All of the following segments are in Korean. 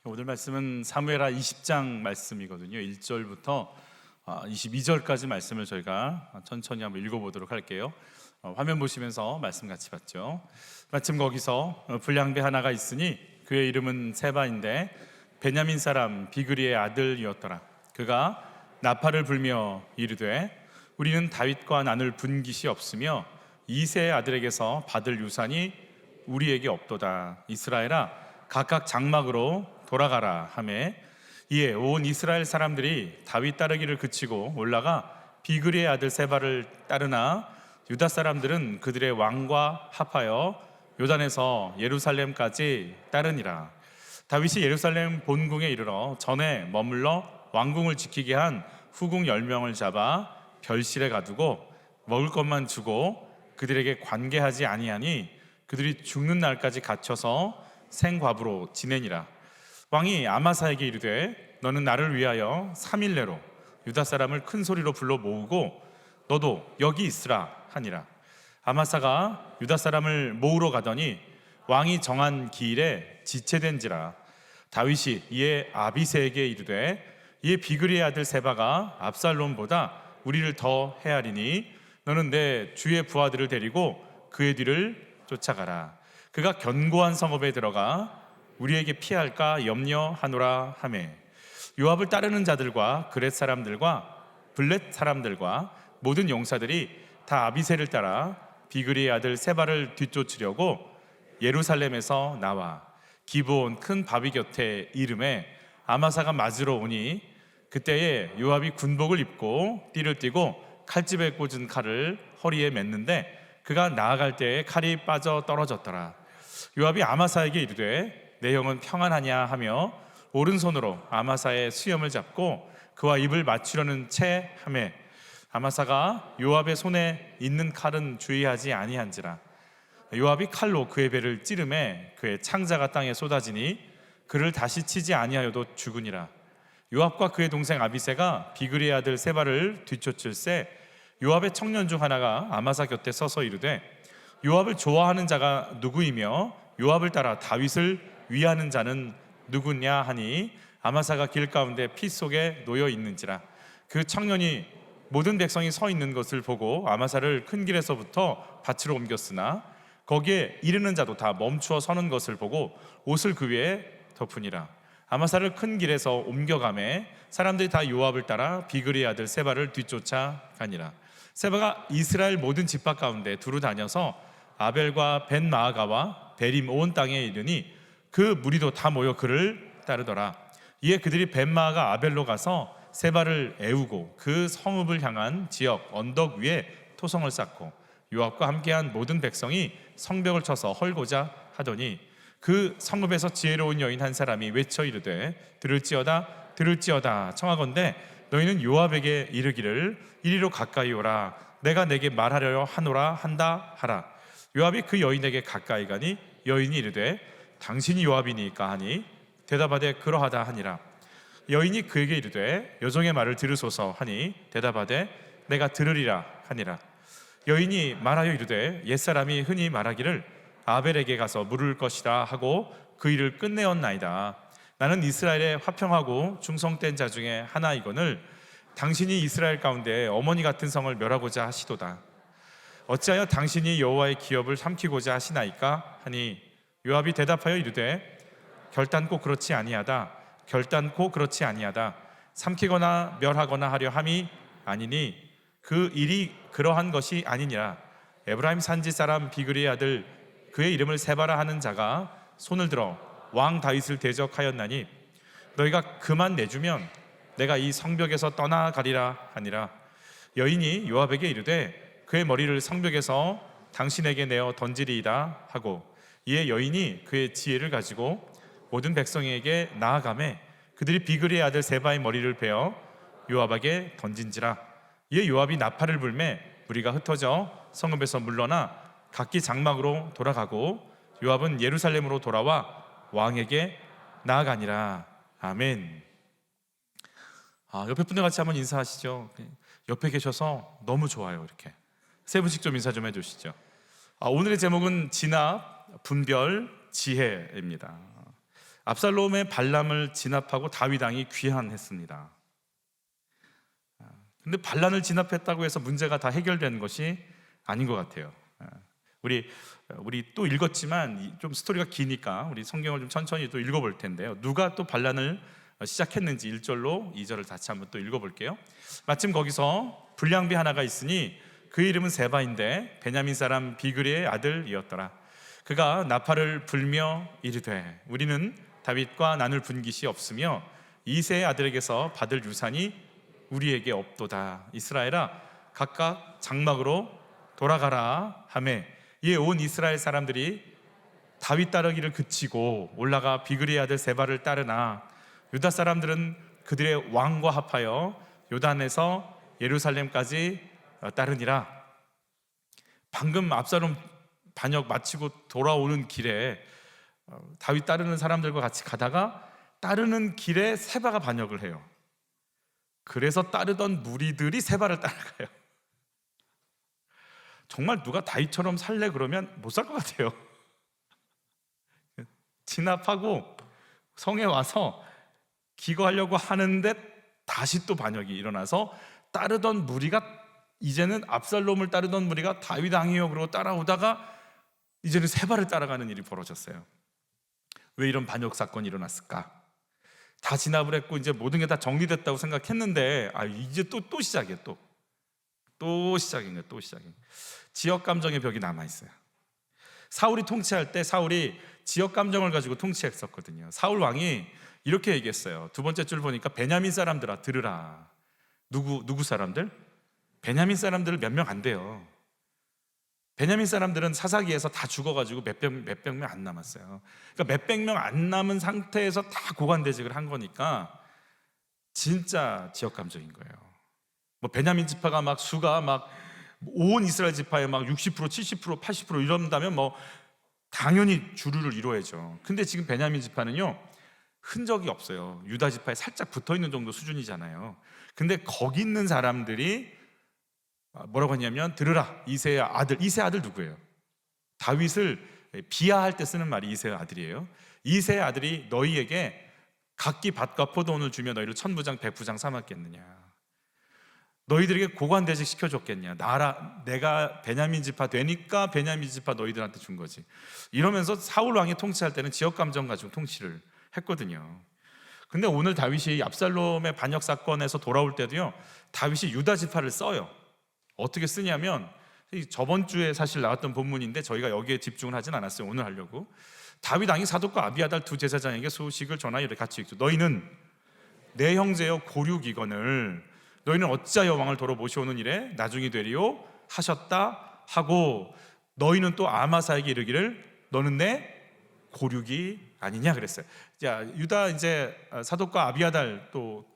오늘 말씀은 사무엘하 20장 말씀이거든요. 1절부터 22절까지 말씀을 저희가 천천히 한번 읽어보도록 할게요. 화면 보시면서 말씀 같이 봤죠. 마침 거기서 불량배 하나가 있으니 그의 이름은 세바인데 베냐민 사람 비그리의 아들이었더라. 그가 나팔을 불며 이르되 우리는 다윗과 나눌 분깃이 없으며 이새의 아들에게서 받을 유산이 우리에게 없도다. 이스라엘아 각각 장막으로 돌아가라 하매 이에 온 이스라엘 사람들이 다윗 따르기를 그치고 올라가 비그리의 아들 세바를 따르나 유다 사람들은 그들의 왕과 합하여 요단에서 예루살렘까지 따르니라. 다윗이 예루살렘 본궁에 이르러 전에 머물러 왕궁을 지키게 한 후궁 10명을 잡아 별실에 가두고 먹을 것만 주고 그들에게 관계하지 아니하니 그들이 죽는 날까지 갇혀서 생과부로 지내니라. 왕이 아마사에게 이르되 너는 나를 위하여 3일 내로 유다 사람을 큰 소리로 불러 모으고 너도 여기 있으라 하니라. 아마사가 유다 사람을 모으러 가더니 왕이 정한 기일에 지체된지라. 다윗이 이에 아비새에게 이르되 이에 비그리의 아들 세바가 압살롬보다 우리를 더 헤아리니 너는 내 주의 부하들을 데리고 그의 뒤를 쫓아가라. 그가 견고한 성읍에 들어가 우리에게 피할까 염려하노라 하매 요압을 따르는 자들과 그렛 사람들과 블렛 사람들과 모든 용사들이 다 아비새를 따라 비그리의 아들 세바를 뒤쫓으려고 예루살렘에서 나와 기브온 큰 바위 곁에 이름에 아마사가 맞으러 오니 그때에 요압이 군복을 입고 띠를 띠고 칼집에 꽂은 칼을 허리에 맸는데 그가 나아갈 때에 칼이 빠져 떨어졌더라. 요압이 아마사에게 이르되 내 형은 평안하냐 하며 오른손으로 아마사의 수염을 잡고 그와 입을 맞추려는 채 하매 아마사가 요압의 손에 있는 칼은 주의하지 아니한지라. 요압이 칼로 그의 배를 찌르매 그의 창자가 땅에 쏟아지니 그를 다시 치지 아니하여도 죽으니라. 요압과 그의 동생 아비새가 비그리의 아들 세바를 뒤쫓을새 요압의 청년 중 하나가 아마사 곁에 서서 이르되 요압을 좋아하는 자가 누구이며 요압을 따라 다윗을 위하는 자는 누구냐 하니 아마사가 길 가운데 피 속에 놓여 있는지라. 그 청년이 모든 백성이 서 있는 것을 보고 아마사를 큰 길에서부터 밭으로 옮겼으나 거기에 이르는 자도 다 멈추어 서는 것을 보고 옷을 그 위에 덮으니라. 아마사를 큰 길에서 옮겨가매 사람들이 다 요압을 따라 비그리의 아들 세바를 뒤쫓아 가니라. 세바가 이스라엘 모든 집합 가운데 두루 다녀서 아벨과 벤마아가와 베림 온 땅에 이르니 그 무리도 다 모여 그를 따르더라. 이에 그들이 벤마아가 아벨로 가서 세바를 애우고 그 성읍을 향한 지역 언덕 위에 토성을 쌓고 요압과 함께한 모든 백성이 성벽을 쳐서 헐고자 하더니 그 성읍에서 지혜로운 여인 한 사람이 외쳐 이르되 들을지어다 들을지어다 청하건대 너희는 요압에게 이르기를 이리로 가까이 오라 내가 내게 말하려 하노라 한다 하라. 요압이 그 여인에게 가까이 가니 여인이 이르되 당신이 요압이니까 하니 대답하되 그러하다 하니라. 여인이 그에게 이르되 여종의 말을 들으소서 하니 대답하되 내가 들으리라 하니라. 여인이 말하여 이르되 옛사람이 흔히 말하기를 아벨에게 가서 물을 것이라 하고 그 일을 끝내었나이다. 나는 이스라엘의 화평하고 충성된 자 중에 하나이거늘 당신이 이스라엘 가운데 어머니 같은 성을 멸하고자 하시도다. 어찌하여 당신이 여호와의 기업을 삼키고자 하시나이까 하니 요압이 대답하여 이르되 결단코 그렇지 아니하다. 결단코 그렇지 아니하다. 삼키거나 멸하거나 하려 함이 아니니 그 일이 그러한 것이 아니니라. 에브라임 산지 사람 비그리의 아들 그의 이름을 세바라 하는 자가 손을 들어 왕 다윗을 대적하였나니 너희가 그만 내주면 내가 이 성벽에서 떠나가리라 하니라. 여인이 요압에게 이르되 그의 머리를 성벽에서 당신에게 내어 던지리이다 하고 이에 여인이 그의 지혜를 가지고 모든 백성에게 나아가매 그들이 비그리의 아들 세바의 머리를 베어 요압에게 던진지라. 이에 요압이 나팔을 불매 무리가 흩어져 성읍에서 물러나 각기 장막으로 돌아가고 요압은 예루살렘으로 돌아와 왕에게 나아가니라. 아멘. 옆에 분들 같이 한번 인사하시죠. 옆에 계셔서 너무 좋아요. 이렇게 세 분씩 좀 인사 좀 해주시죠. 오늘의 제목은 진압, 분별, 지혜입니다. 압살롬의 반란을 진압하고 다윗 왕이 귀환했습니다. 근데 반란을 진압했다고 해서 문제가 다 해결된 것이 아닌 것 같아요. 우리 또 읽었지만 좀 스토리가 기니까 우리 성경을 좀 천천히 또 읽어볼 텐데요. 누가 또 반란을 시작했는지 1절로 2절을 같이 한번 또 읽어볼게요. 마침 거기서 불량배 하나가 있으니 그 이름은 세바인데 베냐민 사람 비그리의 아들이었더라. 그가 나팔을 불며 이르되 우리는 다윗과 나눌 분깃이 없으며 이새의 아들에게서 받을 유산이 우리에게 없도다. 이스라엘아 각각 장막으로 돌아가라 하매 이에 온 이스라엘 사람들이 다윗 따르기를 그치고 올라가 비그리의 아들 세바를 따르나 유다 사람들은 그들의 왕과 합하여 요단에서 예루살렘까지 따르니라. 방금 압살롬 반역 마치고 돌아오는 길에 다윗 따르는 사람들과 같이 가다가 따르는 길에 세바가 반역을 해요. 그래서 따르던 무리들이 세바를 따라가요. 정말 누가 다윗처럼 살래 그러면 못 살 것 같아요. 진압하고 성에 와서 기거하려고 하는데 다시 또 반역이 일어나서 따르던 무리가 이제는 압살롬을 따르던 무리가 다윗 왕이요 그러고 따라오다가 이제는 세바를 따라가는 일이 벌어졌어요. 왜 이런 반역 사건이 일어났을까? 다 진압을 했고 이제 모든 게 다 정리됐다고 생각했는데 이제 또 시작이에요. 또 시작인 거예요. 또 시작인. 지역 감정의 벽이 남아 있어요. 사울이 통치할 때 사울이 지역 감정을 가지고 통치했었거든요. 사울 왕이 이렇게 얘기했어요. 두 번째 줄 보니까 베냐민 사람들아 들으라. 누구 사람들? 베냐민 사람들 몇 명 안 돼요. 베냐민 사람들은 사사기에서 다 죽어가지고 몇백 명 안 남았어요. 그러니까 몇백 명 안 남은 상태에서 다 고관대직을 한 거니까 진짜 지역 감정인 거예요. 뭐 베냐민 지파가 막 수가 막 온 이스라엘 지파의 막 60%, 70%, 80% 이런다면 뭐 당연히 주류를 이루어야죠. 근데 지금 베냐민 지파는요 흔적이 없어요. 유다 지파에 살짝 붙어 있는 정도 수준이잖아요. 근데 거기 있는 사람들이 뭐라고 하냐면 들으라 이새의 아들 누구예요? 다윗을 비하할 때 쓰는 말이 이새의 아들이에요. 이새의 아들이 너희에게 각기 밭과 포도원을 주며 너희를 천부장 백부장 삼았겠느냐? 너희들에게 고관대직 시켜줬겠냐? 내가 베냐민 지파 되니까 베냐민 지파 너희들한테 준 거지. 이러면서 사울 왕이 통치할 때는 지역 감정 가지고 통치를 했거든요. 근데 오늘 다윗이 압살롬의 반역 사건에서 돌아올 때도요 다윗이 유다 지파를 써요. 어떻게 쓰냐면 저번 주에 사실 나왔던 본문인데 저희가 여기에 집중을 하진 않았어요. 오늘 하려고. 다윗 왕이 사독과 아비아달 두 제사장에게 소식을 전하여 같이 읽죠. 너희는 내 형제여 고륙이거늘 너희는 어찌하여 왕을 도로 모셔오는 일에 나중이 되리요 하셨다 하고 너희는 또 아마사에게 이르기를 너는 내 고륙이 아니냐 그랬어요. 자, 유다 이제 사독과 아비아달 또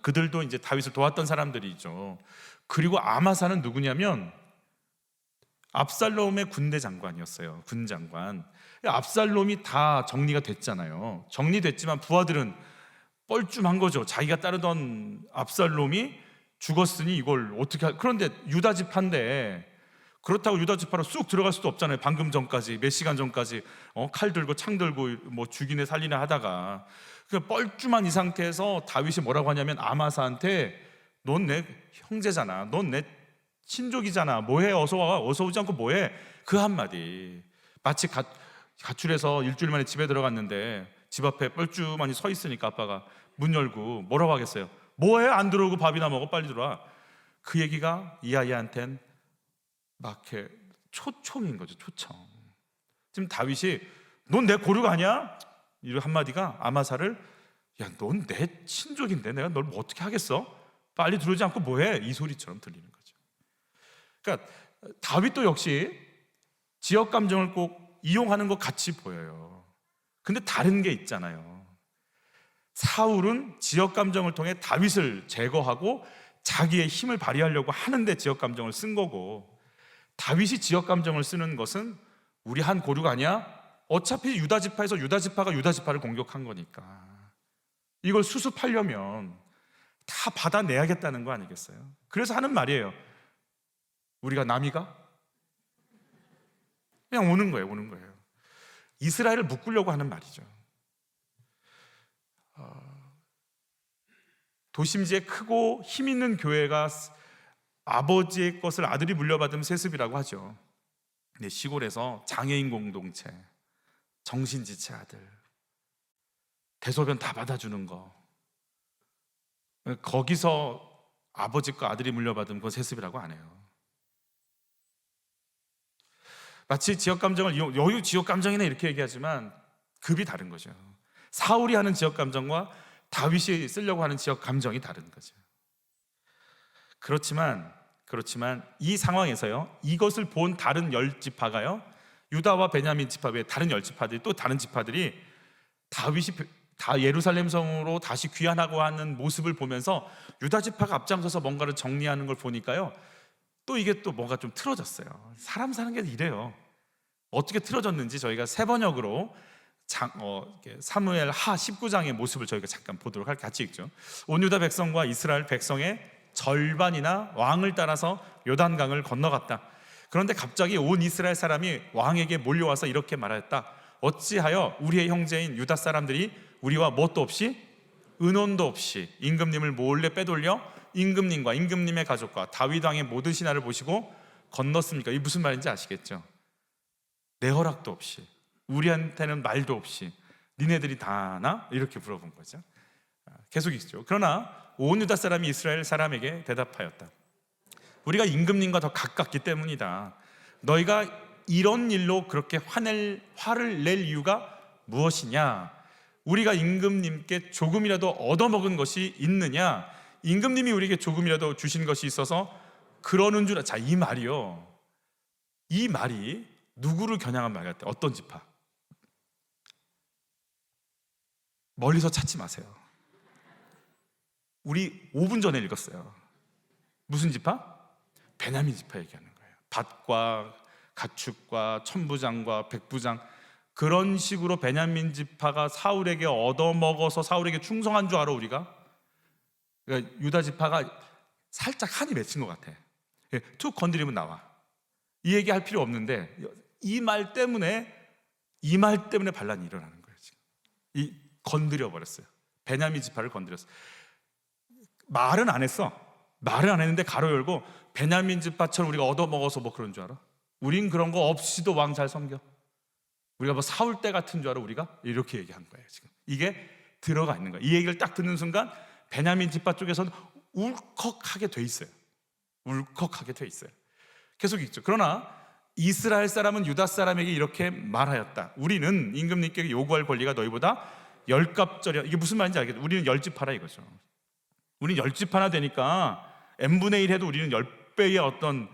그들도 이제 다윗을 도왔던 사람들이죠. 그리고 아마사는 누구냐면 압살롬의 군대 장관이었어요. 군 장관. 압살롬이 다 정리가 됐잖아요. 정리됐지만 부하들은 뻘쭘한 거죠. 자기가 따르던 압살롬이 죽었으니 이걸 어떻게 그런데 유다 지파인데 그렇다고 유다 지파로 쑥 들어갈 수도 없잖아요. 방금 전까지 몇 시간 전까지 칼 들고 창 들고 뭐 죽이네 살리네 하다가 그 뻘쭘한 이 상태에서 다윗이 뭐라고 하냐면 아마사한테 넌 내 형제잖아. 넌 내 친족이잖아. 뭐해? 어서 와. 어서 오지 않고 뭐해? 그 한마디. 마치 가출해서 일주일 만에 집에 들어갔는데 집 앞에 뻘쭘하니 서 있으니까 아빠가 문 열고 뭐라고 하겠어요? 뭐해? 안 들어오고 밥이나 먹어. 빨리 들어와. 그 얘기가 이 아이한텐 막 이렇게 초청인 거죠. 초청. 지금 다윗이 넌 내 고륙 아니야? 이런 한마디가 아마사를 야, 넌 내 친족인데 내가 널 뭐 어떻게 하겠어? 빨리 들어오지 않고 뭐해? 이 소리처럼 들리는 거죠. 그러니까 다윗도 역시 지역 감정을 꼭 이용하는 것 같이 보여요. 근데 다른 게 있잖아요. 사울은 지역 감정을 통해 다윗을 제거하고 자기의 힘을 발휘하려고 하는데 지역 감정을 쓴 거고 다윗이 지역 감정을 쓰는 것은 우리 한 고륙 아니야? 어차피 유다 지파에서 유다 지파가 유다 지파를 공격한 거니까 이걸 수습하려면 다 받아내야겠다는 거 아니겠어요? 그래서 하는 말이에요. 우리가 남이가? 그냥 오는 거예요. 이스라엘을 묶으려고 하는 말이죠. 도심지에 크고 힘 있는 교회가 아버지의 것을 아들이 물려받은 세습이라고 하죠. 근데 시골에서 장애인 공동체, 정신지체 아들, 대소변 다 받아주는 거, 거기서 아버지 거 아들이 물려받은 건 세습이라고 안 해요. 마치 지역 감정을 여유 지역 감정이네 이렇게 얘기하지만 급이 다른 거죠. 사울이 하는 지역 감정과 다윗이 쓰려고 하는 지역 감정이 다른 거죠. 그렇지만 이 상황에서요, 이것을 본 다른 10지파가요, 유다와 베냐민 지파 외에 다른 10지파들이, 또 다른 지파들이 다윗이 다 예루살렘 성으로 다시 귀환하고 하는 모습을 보면서 유다 지파가 앞장서서 뭔가를 정리하는 걸 보니까요, 또 이게 또 뭔가 좀 틀어졌어요. 사람 사는 게 이래요. 어떻게 틀어졌는지 저희가 세 번역으로 사무엘 하 19장의 모습을 저희가 잠깐 보도록 할게요. 같이 읽죠. 온 유다 백성과 이스라엘 백성의 절반이나 왕을 따라서 요단강을 건너갔다. 그런데 갑자기 온 이스라엘 사람이 왕에게 몰려와서 이렇게 말하였다. 어찌하여 우리의 형제인 유다 사람들이 우리와 뭣도 없이, 은혼도 없이 임금님을 몰래 빼돌려 임금님과 임금님의 가족과 다윗 왕의 모든 신하를 모시고 건넜습니까? 이게 무슨 말인지 아시겠죠? 내 허락도 없이, 우리한테는 말도 없이 니네들이 다 하나? 이렇게 물어본 거죠. 계속 있죠. 그러나 온 유다 사람이 이스라엘 사람에게 대답하였다. 우리가 임금님과 더 가깝기 때문이다. 너희가 이런 일로 그렇게 화를 낼 이유가 무엇이냐? 우리가 임금님께 조금이라도 얻어먹은 것이 있느냐? 임금님이 우리에게 조금이라도 주신 것이 있어서 그러는 줄. 자, 이 말이요, 이 말이 누구를 겨냥한 말 같아요? 어떤 지파? 멀리서 찾지 마세요. 우리 5분 전에 읽었어요. 무슨 지파? 베냐민 지파 얘기하는 거예요. 밭과 가축과 천부장과 백부장, 그런 식으로 베냐민 지파가 사울에게 얻어먹어서 사울에게 충성한 줄 알아 우리가? 그러니까 유다 지파가 살짝 한이 맺힌 것 같아. 툭 건드리면 나와. 이 얘기 할 필요 없는데 이 말 때문에 반란이 일어나는 거예요. 지금 건드려 버렸어요. 베냐민 지파를 건드렸어요. 말은 안 했어. 말은 안 했는데 가로 열고 베냐민 지파처럼 우리가 얻어먹어서 뭐 그런 줄 알아? 우린 그런 거 없이도 왕 잘 섬겨. 우리가 뭐 사울 때 같은 줄 알아 우리가? 이렇게 얘기한 거예요. 지금 이게 들어가 있는 거예요. 이 얘기를 딱 듣는 순간 베냐민 지파 쪽에서는 울컥하게 돼 있어요. 울컥하게 돼 있어요. 계속 있죠. 그러나 이스라엘 사람은 유다 사람에게 이렇게 말하였다. 우리는 임금님께 요구할 권리가 너희보다 10갑절이야. 이게 무슨 말인지 알겠죠? 우리는 10지파라 이거죠. 우리는 10지파나 되니까 n분의 1 해도 우리는 10배의 어떤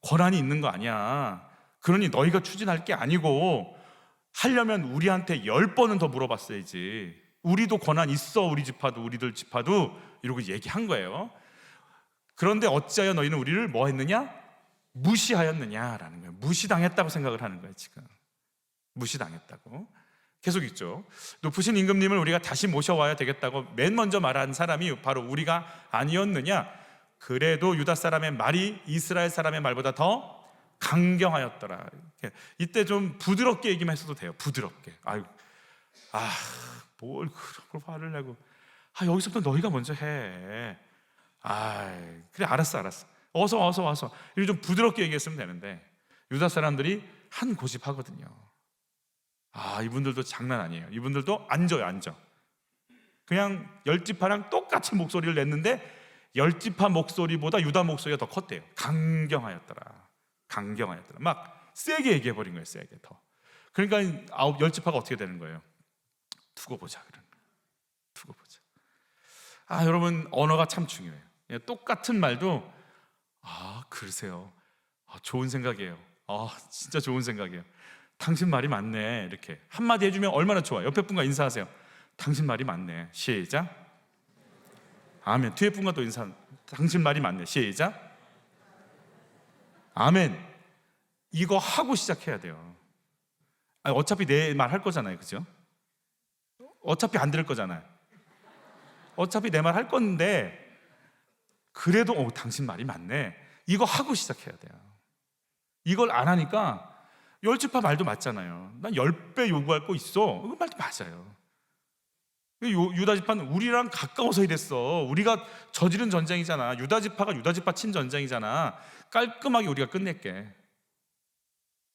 권한이 있는 거 아니야. 그러니 너희가 추진할 게 아니고 하려면 우리한테 10번은 더 물어봤어야지. 우리도 권한 있어. 우리 지파도, 우리들 지파도. 이러고 얘기한 거예요. 그런데 어찌하여 너희는 우리를 뭐 했느냐? 무시하였느냐라는 거예요. 무시당했다고 생각을 하는 거예요. 지금 무시당했다고. 계속 있죠. 높으신 임금님을 우리가 다시 모셔와야 되겠다고 맨 먼저 말한 사람이 바로 우리가 아니었느냐? 그래도 유다 사람의 말이 이스라엘 사람의 말보다 더 강경하였더라. 이때 좀 부드럽게 얘기만 했어도 돼요. 부드럽게. 뭘 그런 걸 화를 내고. 여기서부터 너희가 먼저 해. 그래, 알았어. 어서 와서. 이렇게 좀 부드럽게 얘기했으면 되는데 유다 사람들이 한 고집하거든요. 이분들도 장난 아니에요. 이분들도 앉아. 그냥 10지파랑 똑같이 목소리를 냈는데 10지파 목소리보다 유다 목소리가 더 컸대요. 강경하였더라. 막 세게 얘기해버린 거예요. 세게 더. 그러니까 10지파가 어떻게 되는 거예요? 두고 보자. 여러분, 언어가 참 중요해요. 똑같은 말도 그러세요. 좋은 생각이에요. 진짜 좋은 생각이에요. 당신 말이 맞네. 이렇게 한마디 해주면 얼마나 좋아요. 옆에 분과 인사하세요. 당신 말이 맞네. 시작. 아멘. 뒤에 분과 또 인사. 당신 말이 맞네. 시작. 아멘. 이거 하고 시작해야 돼요. 어차피 내 말 할 거잖아요. 그죠? 어차피 안 들을 거잖아요. 어차피 내 말 할 건데 그래도 당신 말이 맞네. 이거 하고 시작해야 돼요. 이걸 안 하니까 10지파 말도 맞잖아요. 난 10배 요구할 거 있어. 그 말도 맞아요. 유다 지파는 우리랑 가까워서 이랬어. 우리가 저지른 전쟁이잖아. 유다 지파가 유다 지파 친 전쟁이잖아. 깔끔하게 우리가 끝낼게.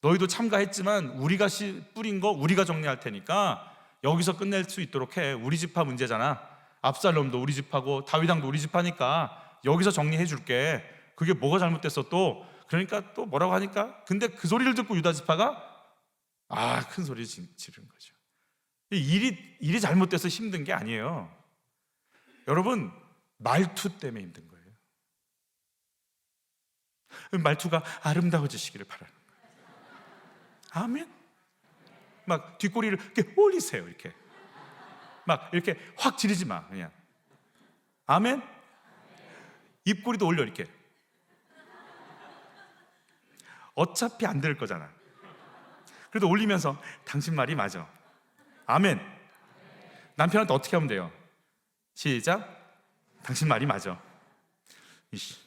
너희도 참가했지만 우리가 뿌린 거 우리가 정리할 테니까 여기서 끝낼 수 있도록 해. 우리 지파 문제잖아. 압살롬도 우리 지파고 다윗 왕도 우리 지파니까 여기서 정리해 줄게. 그게 뭐가 잘못됐어 또? 그러니까 또 뭐라고 하니까, 근데 그 소리를 듣고 유다 지파가 큰 소리 지르는 거죠. 일이 잘못돼서 힘든 게 아니에요. 여러분, 말투 때문에 힘든 거예요. 말투가 아름다워지시기를 바라는 거예요. 아멘. 막 뒷꼬리를 이렇게 올리세요. 이렇게 막 이렇게 확 지르지 마. 그냥 아멘. 입꼬리도 올려. 이렇게 어차피 안 될 거잖아. 그래도 올리면서 당신 말이 맞아. 아멘. 남편한테 어떻게 하면 돼요? 시작. 당신 말이 맞아. 이씨.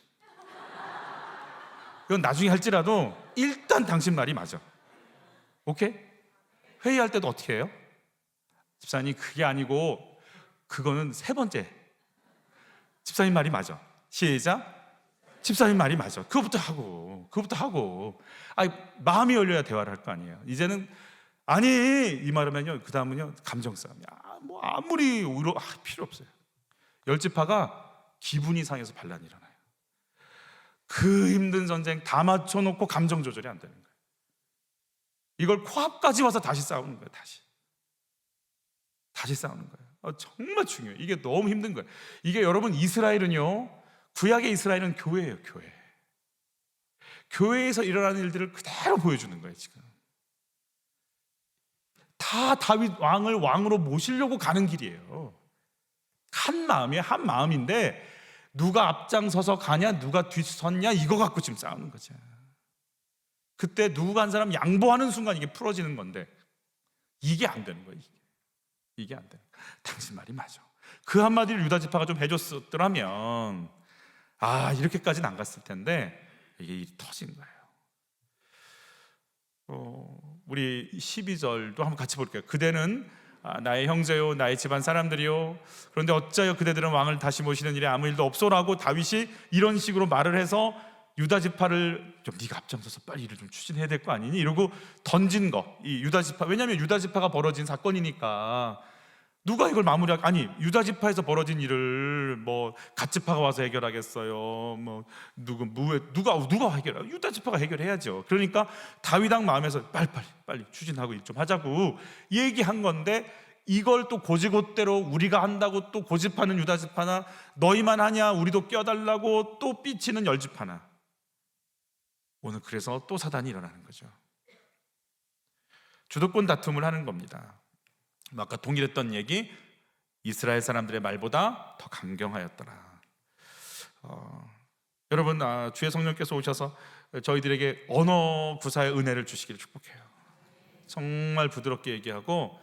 이건 나중에 할지라도 일단 당신 말이 맞아. 오케이? 회의할 때도 어떻게 해요? 집사님, 그게 아니고 그거는 세 번째. 집사님 말이 맞아. 시작. 집사님 말이 맞아. 그거부터 하고. 마음이 열려야 대화를 할 거 아니에요. 이제는 아니 이 말하면요, 그 다음은요 감정 싸움이야. 뭐 아무리 우려 필요 없어요. 열지파가 기분이 상해서 반란이 일어나요. 그 힘든 전쟁 다 맞춰놓고 감정 조절이 안 되는 거예요. 이걸 코앞까지 와서 다시 싸우는 거예요. 다시 싸우는 거예요. 정말 중요해요. 이게 너무 힘든 거예요. 이게 여러분, 이스라엘은요, 구약의 이스라엘은 교회예요. 교회에서 일어나는 일들을 그대로 보여주는 거예요. 지금 다 다윗 왕을 왕으로 모시려고 가는 길이에요. 한 마음인데 누가 앞장서서 가냐, 누가 뒤섰냐, 이거 갖고 지금 싸우는 거죠. 그때 누가 한 사람 양보하는 순간 이게 풀어지는 건데 이게 안 되는 거예요. 이게 안 돼. 당신 말이 맞아. 그 한마디를 유다 지파가 좀 해줬더라면 이렇게까지는 안 갔을 텐데 이게 일이 터진 거예요. 우리 12절도 한번 같이 볼게요. 그대는 나의 형제요 나의 집안 사람들이요, 그런데 어찌하여 그대들은 왕을 다시 모시는 일에 아무 일도 없소라고 다윗이 이런 식으로 말을 해서 유다 지파를 좀 네가 앞장서서 빨리 일을 좀 추진해야 될 거 아니니? 이러고 던진 거. 이 유다 지파, 왜냐하면 유다 지파가 벌어진 사건이니까 누가 이걸 마무리할, 유다 지파에서 벌어진 일을 뭐 갓 지파가 와서 해결하겠어요? 뭐 누가 해결해? 유다 지파가 해결해야죠. 그러니까 다윗 왕 마음에서 빨리 추진하고 일 좀 하자고 얘기한 건데, 이걸 또 고지고대로 우리가 한다고 또 고집하는 유다 지파나, 너희만 하냐 우리도 껴달라고 또 삐치는 열 지파나, 오늘 그래서 또 사단이 일어나는 거죠. 주도권 다툼을 하는 겁니다. 아까 동일했던 얘기, 이스라엘 사람들의 말보다 더 강경하였더라. 여러분, 주의 성령께서 오셔서 저희들에게 언어 구사의 은혜를 주시기를 축복해요. 정말 부드럽게 얘기하고,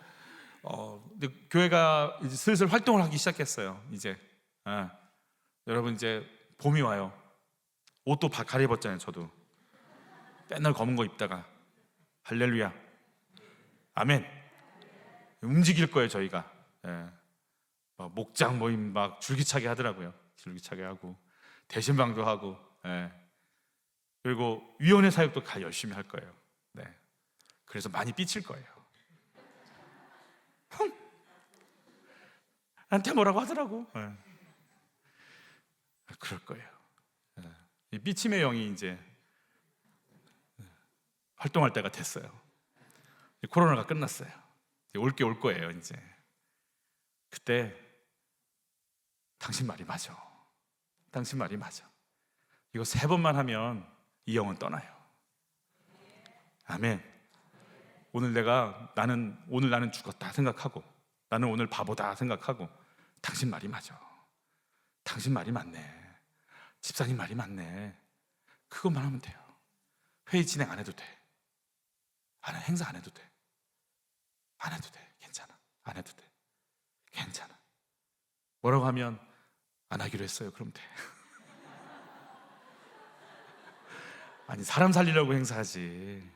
교회가 이제 슬슬 활동을 하기 시작했어요. 이제 여러분, 이제 봄이 와요. 옷도 갈아입었잖아요. 저도 맨날 검은 거 입다가. 할렐루야, 아멘. 움직일 거예요. 저희가 목장 모임 막 줄기차게 하더라고요. 줄기차게 하고 대신방도 하고, 그리고 위원회 사역도 다 열심히 할 거예요. 그래서 많이 삐칠 거예요. 나한테 뭐라고 하더라고. 그럴 거예요. 이 삐침의 영이 이제 활동할 때가 됐어요. 코로나가 끝났어요. 올 게 올 거예요. 이제 그때 당신 말이 맞아. 당신 말이 맞아. 이거 3번만 하면 이 영은 떠나요. 아멘. 오늘 나는 죽었다 생각하고, 나는 오늘 바보다 생각하고, 당신 말이 맞아. 당신 말이 맞네. 집사님 말이 맞네. 그것만 하면 돼요. 회의 진행 안 해도 돼. 행사 안 해도 돼. 안 해도 돼. 괜찮아. 안 해도 돼. 괜찮아. 뭐라고 하면 안 하기로 했어요. 그럼 돼. 사람 살리려고 행사하지.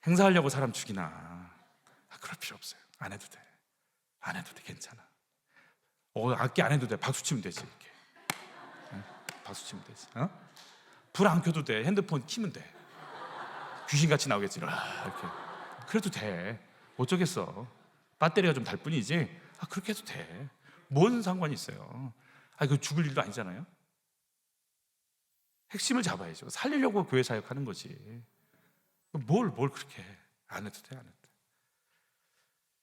행사하려고 사람 죽이나. 그럴 필요 없어요. 안 해도 돼. 안 해도 돼, 괜찮아. 악기 안 해도 돼. 박수 치면 되지. 이렇게. 응? 박수 치면 되지. 불 안 켜도 돼. 핸드폰 키면 돼. 귀신같이 나오겠지. 이렇게. 그래도 돼. 어쩌겠어. 배터리가 좀 달 뿐이지. 그렇게 해도 돼. 뭔 상관이 있어요. 그 죽을 일도 아니잖아요. 핵심을 잡아야죠. 살리려고 교회 사역하는 거지. 뭘 그렇게 해. 안 해도 돼, 안 해도 돼.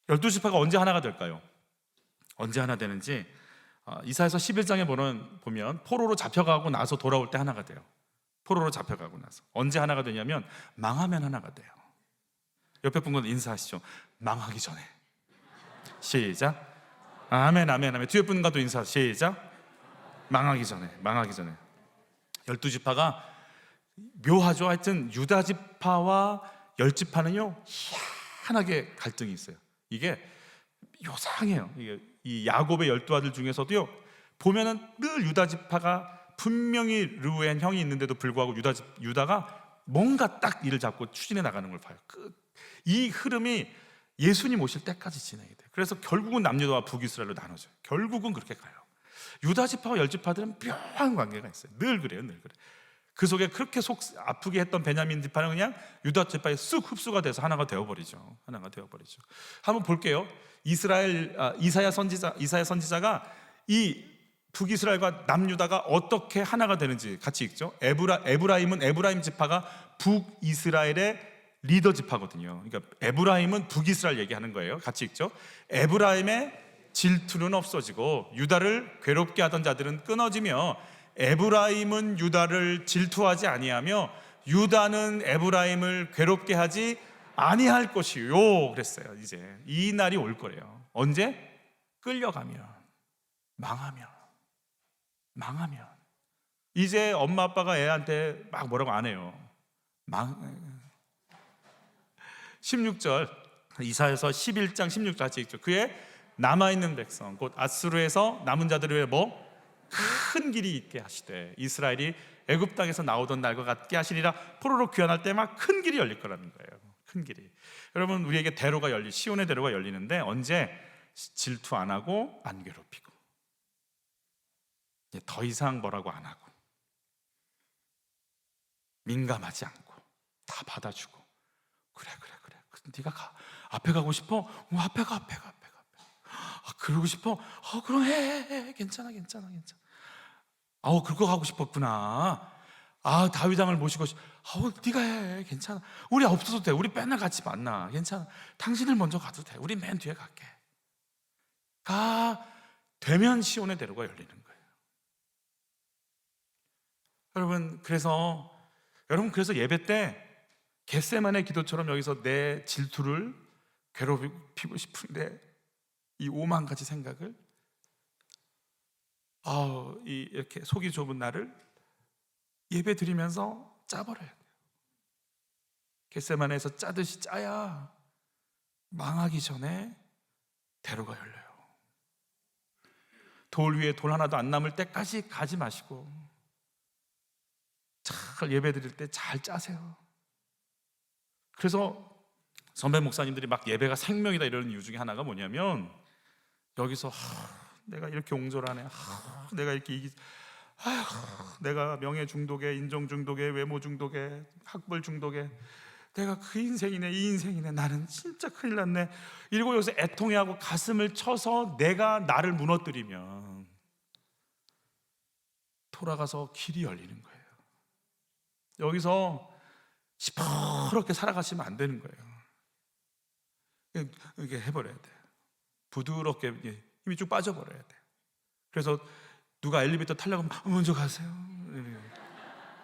12지파가 언제 하나가 될까요? 언제 하나 되는지 이사야서 11장에 보면 포로로 잡혀가고 나서 돌아올 때 하나가 돼요. 포로로 잡혀가고 나서. 언제 하나가 되냐면 망하면 하나가 돼요. 옆에 분과 인사하시죠. 망하기 전에. 시작. 아멘, 아멘, 아멘. 뒤에 분과도 인사. 시작. 망하기 전에. 12지파가 묘하죠. 하여튼 유다지파와 열지파는요 희한하게 갈등이 있어요. 이게 요상해요. 이 야곱의 12아들 중에서도요 보면은 늘 유다지파가 분명히 르우엔 형이 있는데도 불구하고 유다가 뭔가 딱 이를 잡고 추진해 나가는 걸 봐요. 이 흐름이 예수님 오실 때까지 진행이 돼요. 그래서 결국은 남유다와 북이스라엘로 나눠져요. 결국은 그렇게 가요. 유다지파와 열지파들은 묘한 관계가 있어요. 늘 그래요. 그 속에 그렇게 속 아프게 했던 베냐민 지파는 그냥 유다 지파에 쑥 흡수가 돼서 하나가 되어버리죠. 한번 볼게요. 이사야 선지자가 이 북이스라엘과 남유다가 어떻게 하나가 되는지 같이 읽죠. 에브라임 지파가 북이스라엘의 리더 지파거든요. 그러니까 에브라임은 북이스라엘 얘기하는 거예요. 같이 읽죠. 에브라임의 질투는 없어지고 유다를 괴롭게 하던 자들은 끊어지며 에브라임은 유다를 질투하지 아니하며 유다는 에브라임을 괴롭게 하지 아니할 것이요. 그랬어요. 이제 이 날이 올 거래요. 언제? 끌려가면, 망하면. 이제 엄마 아빠가 애한테 막 뭐라고 안 해요. 16절 이사야서 11장 16절 같이 읽죠. 그의 남아있는 백성 곧 아수르에서 남은 자들을 위해 큰 길이 있게 하시되 이스라엘이 애굽 땅에서 나오던 날과 같게 하시리라. 포로로 귀환할 때 막 큰 길이 열릴 거라는 거예요. 큰 길이. 여러분 우리에게 시온의 대로가 열리는데 언제? 질투 안 하고 안 괴롭히고 더 이상 뭐라고 안 하고 민감하지 않고 다 받아주고 그래 네가 가. 앞에 가고 싶어? 앞에 가. 그러고 싶어? 그럼 해. 괜찮아. 그거 가고 싶었구나. 다윗 왕을 모시고 네가 해. 괜찮아. 우리 없어도 돼. 우리 맨날 같이 만나. 괜찮아. 당신을 먼저 가도 돼. 우리 맨 뒤에 갈게. 되면 시온의 대로가 열리는 거예요. 여러분 그래서 예배 때 겟세마네 기도처럼 여기서 내 질투를 괴롭히고 싶은데 이 오만 가지 생각을 이렇게 속이 좁은 나를 예배 드리면서 짜버려야 돼요. 겟세마네에서 짜듯이 짜야 망하기 전에 대로가 열려요. 돌 위에 돌 하나도 안 남을 때까지 가지 마시고 잘 예배 드릴 때 잘 짜세요. 그래서 선배 목사님들이 막 예배가 생명이다 이러는 이유 중에 하나가 뭐냐면 여기서 내가 이렇게 옹졸하네. 내가 이렇게 내가 명예 중독에, 인정 중독에, 외모 중독에, 학벌 중독에 내가 그 인생이네, 이 인생이네. 나는 진짜 큰일 났네. 이러고 여기서 애통해하고 가슴을 쳐서 내가 나를 무너뜨리면 돌아가서 길이 열리는 거예요. 여기서 시퍼렇게 살아가시면 안 되는 거예요. 이렇게 해버려야 돼. 부드럽게 힘이 쭉 빠져버려야 돼. 그래서 누가 엘리베이터 타려고 하면 먼저 가세요.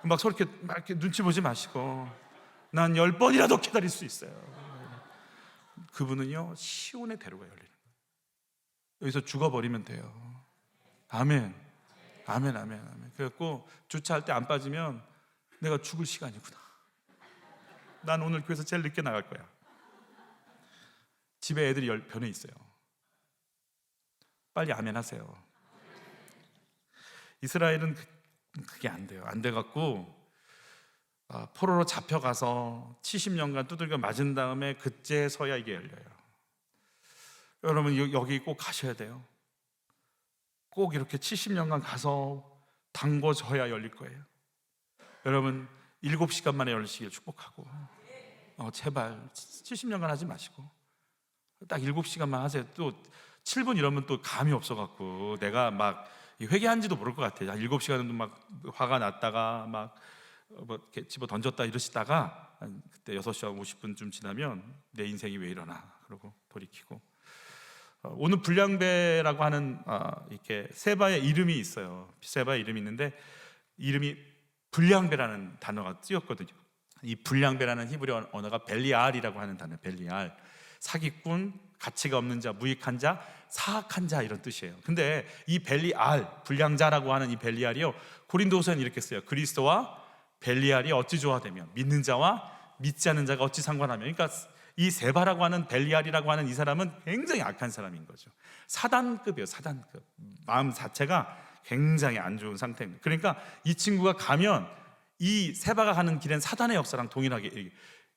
막 서로 이렇게 눈치 보지 마시고 난 10번이라도 기다릴 수 있어요. 그분은요 시온의 대로가 열리는 거예요. 여기서 죽어버리면 돼요. 아멘. 그래갖고 주차할 때 안 빠지면 내가 죽을 시간이구나. 난 오늘 교회에서 제일 늦게 나갈 거야. 집에 애들이 변해 있어요. 빨리 아멘 하세요. 이스라엘은 그게 안 돼요. 안 돼갖고 포로로 잡혀가서 70년간 두들겨 맞은 다음에 그제서야 이게 열려요. 여러분 여기 꼭 가셔야 돼요. 꼭 이렇게 70년간 가서 담궈져야 열릴 거예요. 여러분 7시간 만에 열리시길 축복하고, 제발 70년간 하지 마시고 딱 7시간만 하세요. 또 7분 이러면 또 감이 없어갖고 내가 막 회개한지도 모를 것 같아요. 7시간은 막 화가 났다가 막 뭐 이렇게 집어 던졌다 이러시다가 그때 6시간 50분쯤 지나면 내 인생이 왜 이러나 그러고 돌이키고. 오늘 불량배라고 하는 이렇게 세바의 이름이 있어요. 세바의 이름이 있는데 이름이 불량배라는 단어가 쓰였거든요. 이 불량배라는 히브리 언어가 벨리알이라고 하는 단어. 벨리알, 사기꾼, 가치가 없는 자, 무익한 자, 사악한 자 이런 뜻이에요. 근데 이 벨리알, 불량자라고 하는 이 벨리알이요, 고린도서에는 이렇게 써요. 그리스도와 벨리알이 어찌 조화되며 믿는 자와 믿지 않는 자가 어찌 상관하며. 그러니까 이 세바라고 하는 벨리알이라고 하는 이 사람은 굉장히 악한 사람인 거죠. 사단급이에요. 사단급. 마음 자체가 굉장히 안 좋은 상태입니다. 그러니까 이 친구가 가면 이 세바가 가는 길엔 사단의 역사랑 동일하게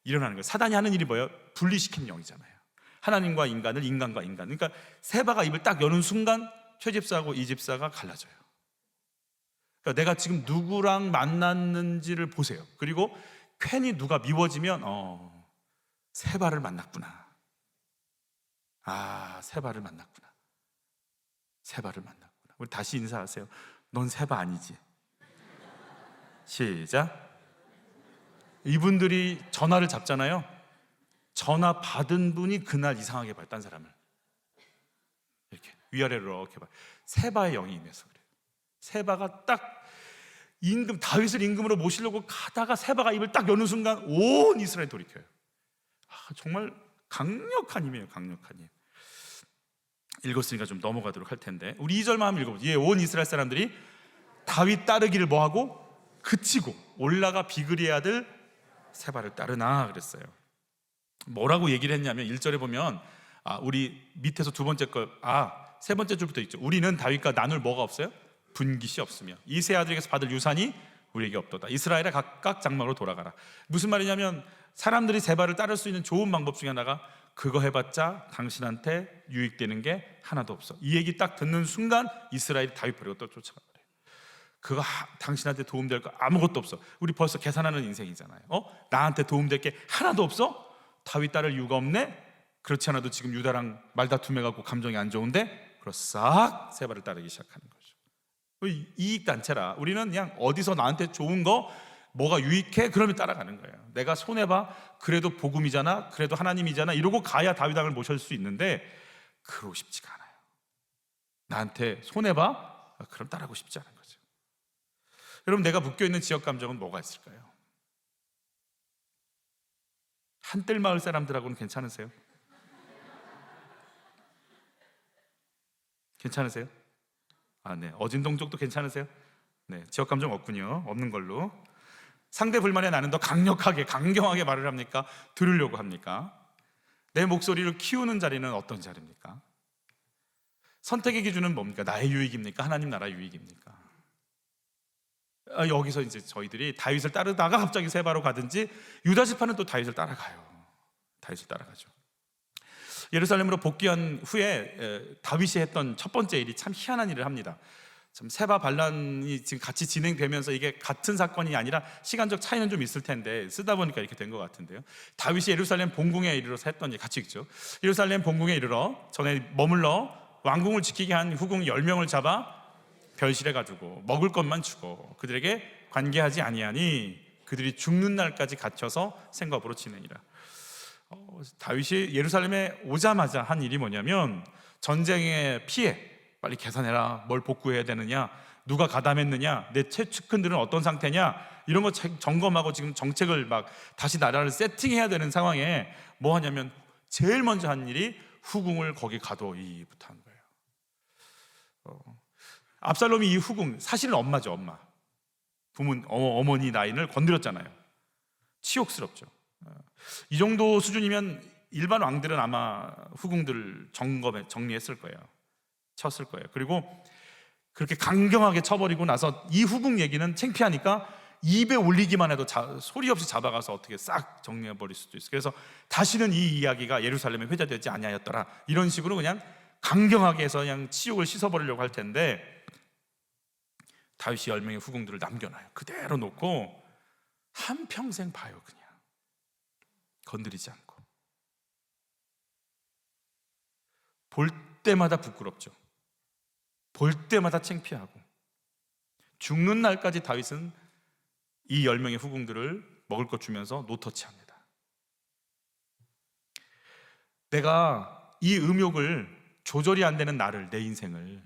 일어나는 거예요. 사단이 하는 일이 뭐예요? 분리시키는 영이잖아요. 하나님과 인간을, 인간과 인간. 그러니까 세바가 입을 딱 여는 순간 최 집사하고 이 집사가 갈라져요. 그러니까 내가 지금 누구랑 만났는지를 보세요. 그리고 괜히 누가 미워지면 세바를 만났구나. 세바를 만났구나. 세바를 만났구나. 우리 다시 인사하세요. 넌 세바 아니지? 시작. 이분들이 전화를 잡잖아요. 전화 받은 분이 그날 이상하게 봐요. 딴 사람을 이렇게 위아래로 이렇게 봐요. 세바의 영이 임해서 그래요. 세바가 딱 다윗을 임금으로 모시려고 가다가 세바가 입을 딱 여는 순간 온 이스라엘이 돌이켜요. 정말 강력한 힘이에요. 강력한 힘. 읽었으니까 좀 넘어가도록 할 텐데, 우리 2절만 한번 읽어보죠. 온 이스라엘 사람들이 다윗 따르기를 뭐하고? 그치고 올라가 비그리의 아들 세바를 따르나 그랬어요. 뭐라고 얘기를 했냐면 1절에 보면 우리 밑에서 두 번째 세 번째 줄부터 있죠. 우리는 다윗과 나눌 뭐가 없어요? 분깃이 없으며 이 세 아들에게서 받을 유산이 우리에게 없도다. 이스라엘에 각각 장막으로 돌아가라. 무슨 말이냐면 사람들이 세바를 따를 수 있는 좋은 방법 중에 하나가 그거 해봤자 당신한테 유익되는 게 하나도 없어. 이 얘기 딱 듣는 순간 이스라엘이 다윗 버리고 또 쫓아가 버려요. 그거 당신한테 도움될 거 아무것도 없어. 우리 벌써 계산하는 인생이잖아요. 나한테 도움될 게 하나도 없어? 다윗 따를 이유가 없네? 그렇지 않아도 지금 유다랑 말다툼해갖고 감정이 안 좋은데 그럼 싹 세바를 따르기 시작하는 거죠. 이익단체라. 우리는 그냥 어디서 나한테 좋은 거 뭐가 유익해? 그러면 따라가는 거예요. 내가 손해봐? 그래도 복음이잖아, 그래도 하나님이잖아 이러고 가야 다윗왕을 모실 수 있는데 그러고 싶지가 않아요. 나한테 손해봐? 그럼 따라가고 싶지 않은 거죠. 여러분, 내가 묶여있는 지역 감정은 뭐가 있을까요? 한뜰마을 사람들하고는 괜찮으세요? 괜찮으세요? 네. 어진동 쪽도 괜찮으세요? 네. 지역 감정 없군요. 없는 걸로. 상대 불만에 나는 더 강력하게, 강경하게 말을 합니까? 들으려고 합니까? 내 목소리를 키우는 자리는 어떤 자리입니까? 선택의 기준은 뭡니까? 나의 유익입니까? 하나님 나라 유익입니까? 여기서 이제 저희들이 다윗을 따르다가 갑자기 세바로 가든지, 유다 지파는 또 다윗을 따라가요. 다윗을 따라가죠. 예루살렘으로 복귀한 후에 다윗이 했던 첫 번째 일이 참 희한한 일을 합니다. 참 세바 반란이 지금 같이 진행되면서 이게 같은 사건이 아니라 시간적 차이는 좀 있을 텐데 쓰다 보니까 이렇게 된 것 같은데요. 다윗이 예루살렘 본궁에 이르러서 했던 일 같이 읽죠. 예루살렘 본궁에 이르러 전에 머물러 왕궁을 지키게 한 후궁 10명을 잡아 별실해 가지고 먹을 것만 주고 그들에게 관계하지 아니하니 그들이 죽는 날까지 갇혀서 생업으로 지내니라. 다윗이 예루살렘에 오자마자 한 일이 뭐냐면 전쟁의 피해 빨리 계산해라. 뭘 복구해야 되느냐, 누가 가담했느냐, 내 최측근들은 어떤 상태냐, 이런 거 점검하고 지금 정책을 막 다시 나라를 세팅해야 되는 상황에 뭐 하냐면 제일 먼저 한 일이 후궁을 거기 가둬이부터 한 거예요. 압살롬이 이 후궁, 사실은 엄마죠. 엄마. 어머니 라인을 건드렸잖아요. 치욕스럽죠. 이 정도 수준이면 일반 왕들은 아마 후궁들을 정리했을 거예요. 쳤을 거예요. 그리고 그렇게 강경하게 쳐버리고 나서 이 후궁 얘기는 창피하니까 입에 올리기만 해도 소리 없이 잡아가서 어떻게 싹 정리해 버릴 수도 있어요. 그래서 다시는 이 이야기가 예루살렘에 회자되지 아니하였더라, 이런 식으로 그냥 강경하게 해서 그냥 치욕을 씻어버리려고 할 텐데, 다윗이 10명의 후궁들을 남겨놔요. 그대로 놓고 한평생 봐요. 그냥 건드리지 않고. 볼 때마다 부끄럽죠. 볼 때마다 창피하고. 죽는 날까지 다윗은 이 10명의 후궁들을 먹을 것 주면서 노터치합니다. 내가 이 음욕을 조절이 안 되는 나를, 내 인생을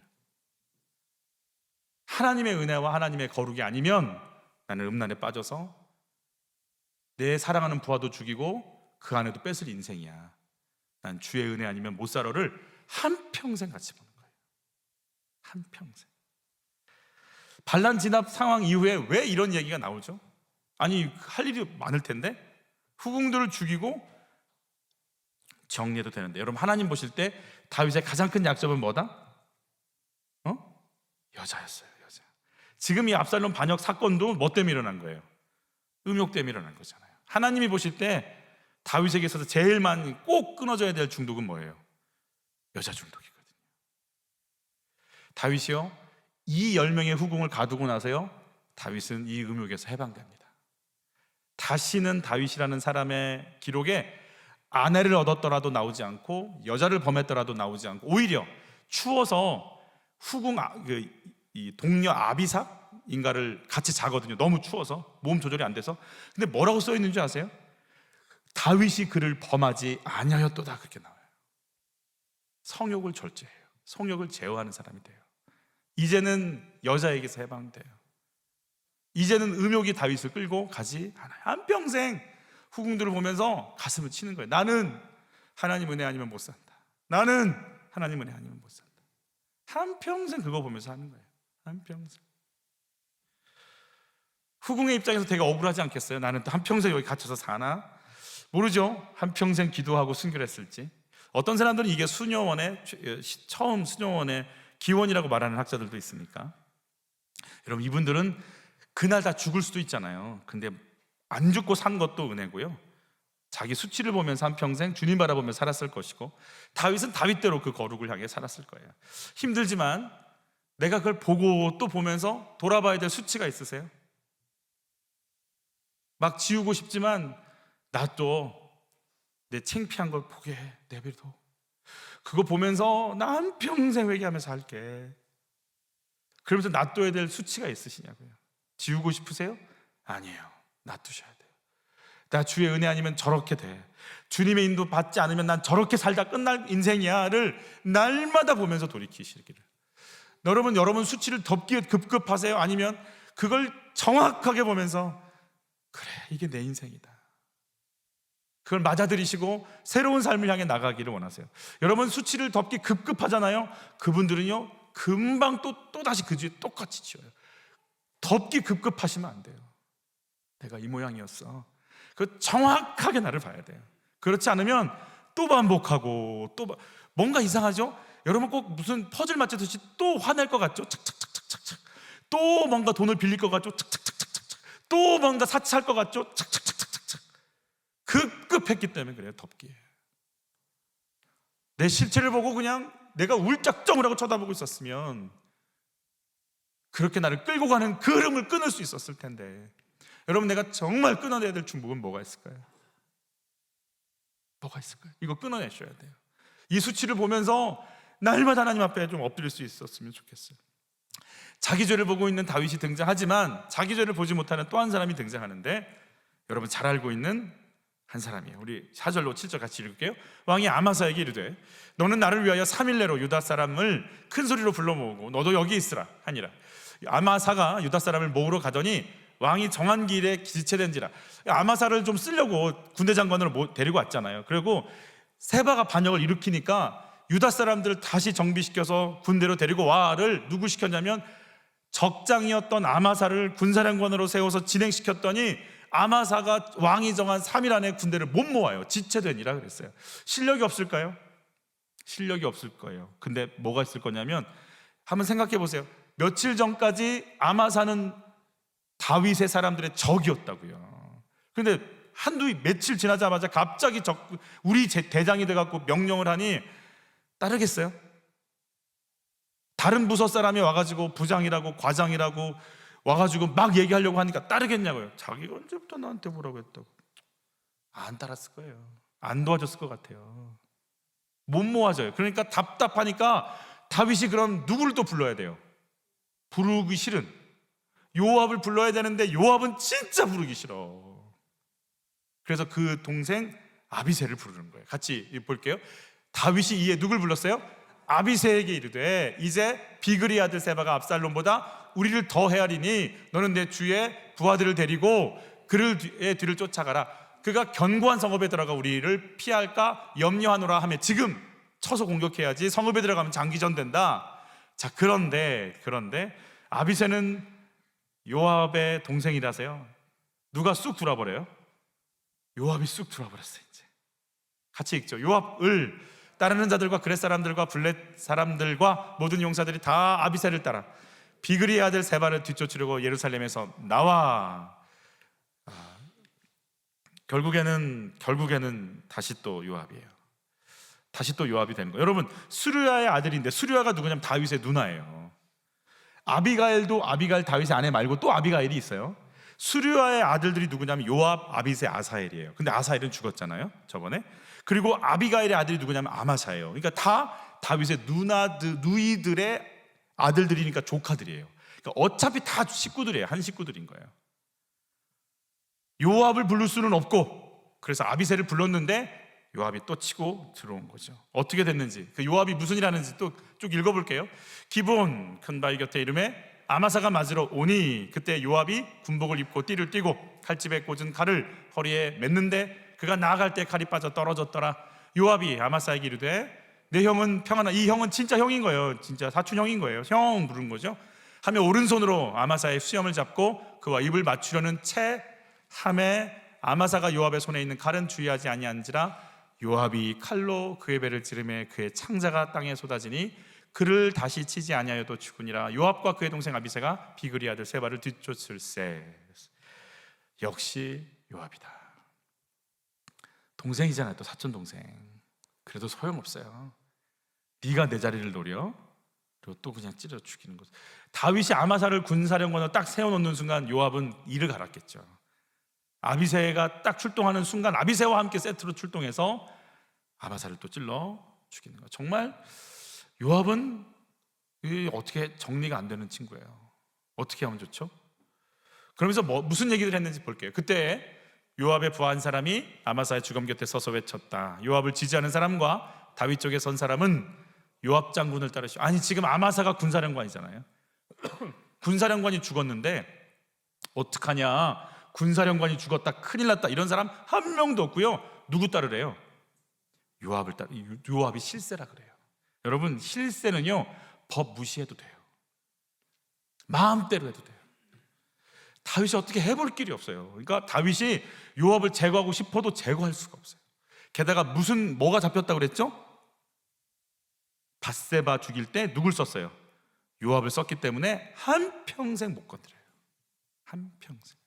하나님의 은혜와 하나님의 거룩이 아니면 나는 음란에 빠져서 내 사랑하는 부하도 죽이고 그 아내도 뺏을 인생이야. 난 주의 은혜 아니면 못 살아를 한평생 같이 보는 거예요. 한평생. 반란 진압 상황 이후에 왜 이런 얘기가 나오죠? 아니, 할 일이 많을 텐데 후궁들을 죽이고 정리해도 되는데. 여러분, 하나님 보실 때 다윗의 가장 큰 약점은 뭐다? 여자였어요. 여자. 지금 이 압살롬 반역 사건도 뭐 때문에 일어난 거예요? 음욕 때문에 일어난 거잖아요. 하나님이 보실 때 다윗에게 있어서 제일 많이 꼭 끊어져야 될 중독은 뭐예요? 여자 중독이거든요. 다윗이요, 이 10명의 후궁을 가두고 나서요, 다윗은 이 음욕에서 해방됩니다. 다시는 다윗이라는 사람의 기록에 아내를 얻었더라도 나오지 않고 여자를 범했더라도 나오지 않고, 오히려 추워서 후궁 이 동료 아비삭인가를 같이 자거든요. 너무 추워서 몸 조절이 안 돼서. 근데 뭐라고 써 있는 줄 아세요? 다윗이 그를 범하지 아니하였도다, 그렇게 나와요. 성욕을 절제해요. 성욕을 제어하는 사람이 돼요. 이제는 여자에게서 해방돼요. 이제는 음욕이 다윗을 끌고 가지 않아요. 한평생 후궁들을 보면서 가슴을 치는 거예요. 나는 하나님 은혜 아니면 못 산다. 나는 하나님 은혜 아니면 못 산다. 한평생 그거 보면서 하는 거예요. 한평생. 후궁의 입장에서 되게 억울하지 않겠어요? 나는 또 한평생 여기 갇혀서 사나? 모르죠. 한평생 기도하고 순결했을지. 어떤 사람들은 이게 처음 수녀원의 기원이라고 말하는 학자들도 있으니까. 여러분, 이분들은 그날 다 죽을 수도 있잖아요. 근데 안 죽고 산 것도 은혜고요, 자기 수치를 보면서 한평생 주님 바라보며 살았을 것이고, 다윗은 다윗대로 그 거룩을 향해 살았을 거예요. 힘들지만 내가 그걸 보고 또 보면서 돌아봐야 될 수치가 있으세요? 막 지우고 싶지만 나 또 내 창피한 걸 보게 해, 내버려둬. 그거 보면서 나 한평생 회개하면서 살게. 그러면서 놔둬야 될 수치가 있으시냐고요. 지우고 싶으세요? 아니에요. 놔두셔야 돼요. 나 주의 은혜 아니면 저렇게 돼, 주님의 인도 받지 않으면 난 저렇게 살다 끝날 인생이야를 날마다 보면서 돌이키시기를. 여러분 수치를 덮기에 급급하세요? 아니면 그걸 정확하게 보면서 그래, 이게 내 인생이다, 그걸 맞아들이시고 새로운 삶을 향해 나가기를 원하세요? 여러분, 수치를 덮기 급급하잖아요. 그분들은요, 금방 또 다시 그 뒤에 똑같이 지어요. 덮기 급급하시면 안 돼요. 내가 이 모양이었어, 그 정확하게 나를 봐야 돼요. 그렇지 않으면 또 반복하고 뭔가 이상하죠? 여러분, 꼭 무슨 퍼즐 맞추듯이 또 화낼 것 같죠? 착착착착착. 또 뭔가 돈을 빌릴 것 같죠? 착착착착착. 또 뭔가 사치할 것 같죠? 착착착착착. 급급했기 때문에 그래요. 덮기에. 내 실체를 보고 그냥 내가 울짝정을 하고 쳐다보고 있었으면 그렇게 나를 끌고 가는 그 흐름을 끊을 수 있었을 텐데. 여러분, 내가 정말 끊어내야 될 중복은 뭐가 있을까요? 뭐가 있을까요? 이거 끊어내셔야 돼요. 이 수치를 보면서 날마다 하나님 앞에 좀 엎드릴 수 있었으면 좋겠어요. 자기 죄를 보고 있는 다윗이 등장하지만 자기 죄를 보지 못하는 또 한 사람이 등장하는데, 여러분 잘 알고 있는 한 사람이에요. 우리 4절로 7절 같이 읽을게요. 왕이 아마사에게 이르되 너는 나를 위하여 3일 내로 유다 사람을 큰 소리로 불러 모으고 너도 여기 있으라 하니라. 아마사가 유다 사람을 모으러 가더니 왕이 정한 길에 지체된지라. 아마사를 좀 쓰려고 군대 장관으로 데리고 왔잖아요. 그리고 세바가 반역을 일으키니까 유다 사람들을 다시 정비시켜서 군대로 데리고 와를 누구 시켰냐면 적장이었던 아마사를 군사령관으로 세워서 진행시켰더니 아마사가 왕이 정한 3일 안에 군대를 못 모아요. 지체되니라 그랬어요. 실력이 없을까요? 실력이 없을 거예요. 근데 뭐가 있을 거냐면, 한번 생각해 보세요. 며칠 전까지 아마사는 다윗의 사람들의 적이었다고요. 그런데 며칠 지나자마자 갑자기 우리 대장이 돼갖고 명령을 하니 따르겠어요? 다른 부서 사람이 와가지고 부장이라고 과장이라고 와가지고 막 얘기하려고 하니까 따르겠냐고요. 자기가 언제부터 나한테 뭐라고 했다고. 안 따랐을 거예요. 안 도와줬을 것 같아요. 못 모아져요. 그러니까 답답하니까 다윗이 그럼 누구를 또 불러야 돼요? 부르기 싫은 요압을 불러야 되는데 요압은 진짜 부르기 싫어. 그래서 그 동생 아비새를 부르는 거예요. 같이 볼게요. 다윗이 이에 누굴 불렀어요? 아비새에게 이르되 이제 비그리 아들 세바가 압살롬보다 우리를 더 헤아리니 너는 내 주의 부하들을 데리고 그를 뒤를 쫓아가라. 그가 견고한 성읍에 들어가 우리를 피할까 염려하노라 하며 지금 쳐서 공격해야지 성읍에 들어가면 장기전 된다. 자, 그런데 아비새는 요압의 동생이라서요. 누가 쑥 들어버려요? 요압이 쑥 들어버렸어요. 이제 같이 읽죠. 요압을 따르는 자들과 그렛 사람들과 블렛 사람들과 모든 용사들이 다 아비새를 따라 비그리의 아들 세바를 뒤쫓으려고 예루살렘에서 나와. 결국에는 다시 또 요압이에요. 다시 또 요압이 되는 거예요. 여러분, 수르야의 아들인데 수르야가 누구냐면 다윗의 누나예요. 아비가일도 아비가일 다윗의 아내 말고 또 아비가일이 있어요. 수르야의 아들들이 누구냐면 요압, 아비새, 아사엘이에요. 근데 아사엘은 죽었잖아요, 저번에. 그리고 아비가일의 아들이 누구냐면 아마샤예요. 그러니까 다 다윗의 누이들의 아들들이니까 조카들이에요. 그러니까 어차피 다 식구들이에요. 한 식구들인 거예요. 요압을 부를 수는 없고 그래서 아비새를 불렀는데 요압이 또 치고 들어온 거죠. 어떻게 됐는지, 그 요압이 무슨 일 하는지 또 쭉 읽어볼게요. 기브온 큰 바위 곁에 이름에 아마사가 맞으러 오니 그때 요압이 군복을 입고 띠를 띠고 칼집에 꽂은 칼을 허리에 맸는데 그가 나아갈 때 칼이 빠져 떨어졌더라. 요압이 아마사에게 이르되 내 형은 평안하. 이 형은 진짜 형인 거예요. 진짜 사촌 형인 거예요. 형 부른 거죠. 하며 오른손으로 아마사의 수염을 잡고 그와 입을 맞추려는 채 함에 아마사가 요압의 손에 있는 칼은 주의하지 아니한지라. 요압이 칼로 그의 배를 찌르매 그의 창자가 땅에 쏟아지니 그를 다시 치지 아니하여도 죽으니라. 요압과 그의 동생 아비새가 비그리 아들 세바를 뒤쫓을세. 역시 요압이다. 동생이잖아요. 또 사촌 동생. 그래도 소용없어요. 네가 내 자리를 노려? 그리고 또 그냥 찌르러 죽이는 거죠. 다윗이 아마사를 군사령관으로 딱 세워놓는 순간 요압은 이를 갈았겠죠. 아비새가 딱 출동하는 순간 아비새와 함께 세트로 출동해서 아마사를 또 찔러 죽이는 거예요. 정말 요압은 어떻게 정리가 안 되는 친구예요. 어떻게 하면 좋죠? 그러면서 무슨 얘기를 했는지 볼게요. 그때 요압의 부하 한 사람이 아마사의 주검 곁에 서서 외쳤다. 요압을 지지하는 사람과 다윗 쪽에 선 사람은 요압 장군을 따르시오. 아니, 지금 아마사가 군사령관이잖아요. 군사령관이 죽었는데 어떡하냐, 군사령관이 죽었다, 큰일 났다, 이런 사람 한 명도 없고요. 누구 따르래요? 요압을 따르. 요압이 실세라 그래요. 여러분, 실세는요 법 무시해도 돼요. 마음대로 해도 돼요. 다윗이 어떻게 해볼 길이 없어요. 그러니까 다윗이 요압을 제거하고 싶어도 제거할 수가 없어요. 게다가 뭐가 잡혔다고 그랬죠? 밧세바 죽일 때 누굴 썼어요? 요압을 썼기 때문에 한평생 못 건드려요. 한평생.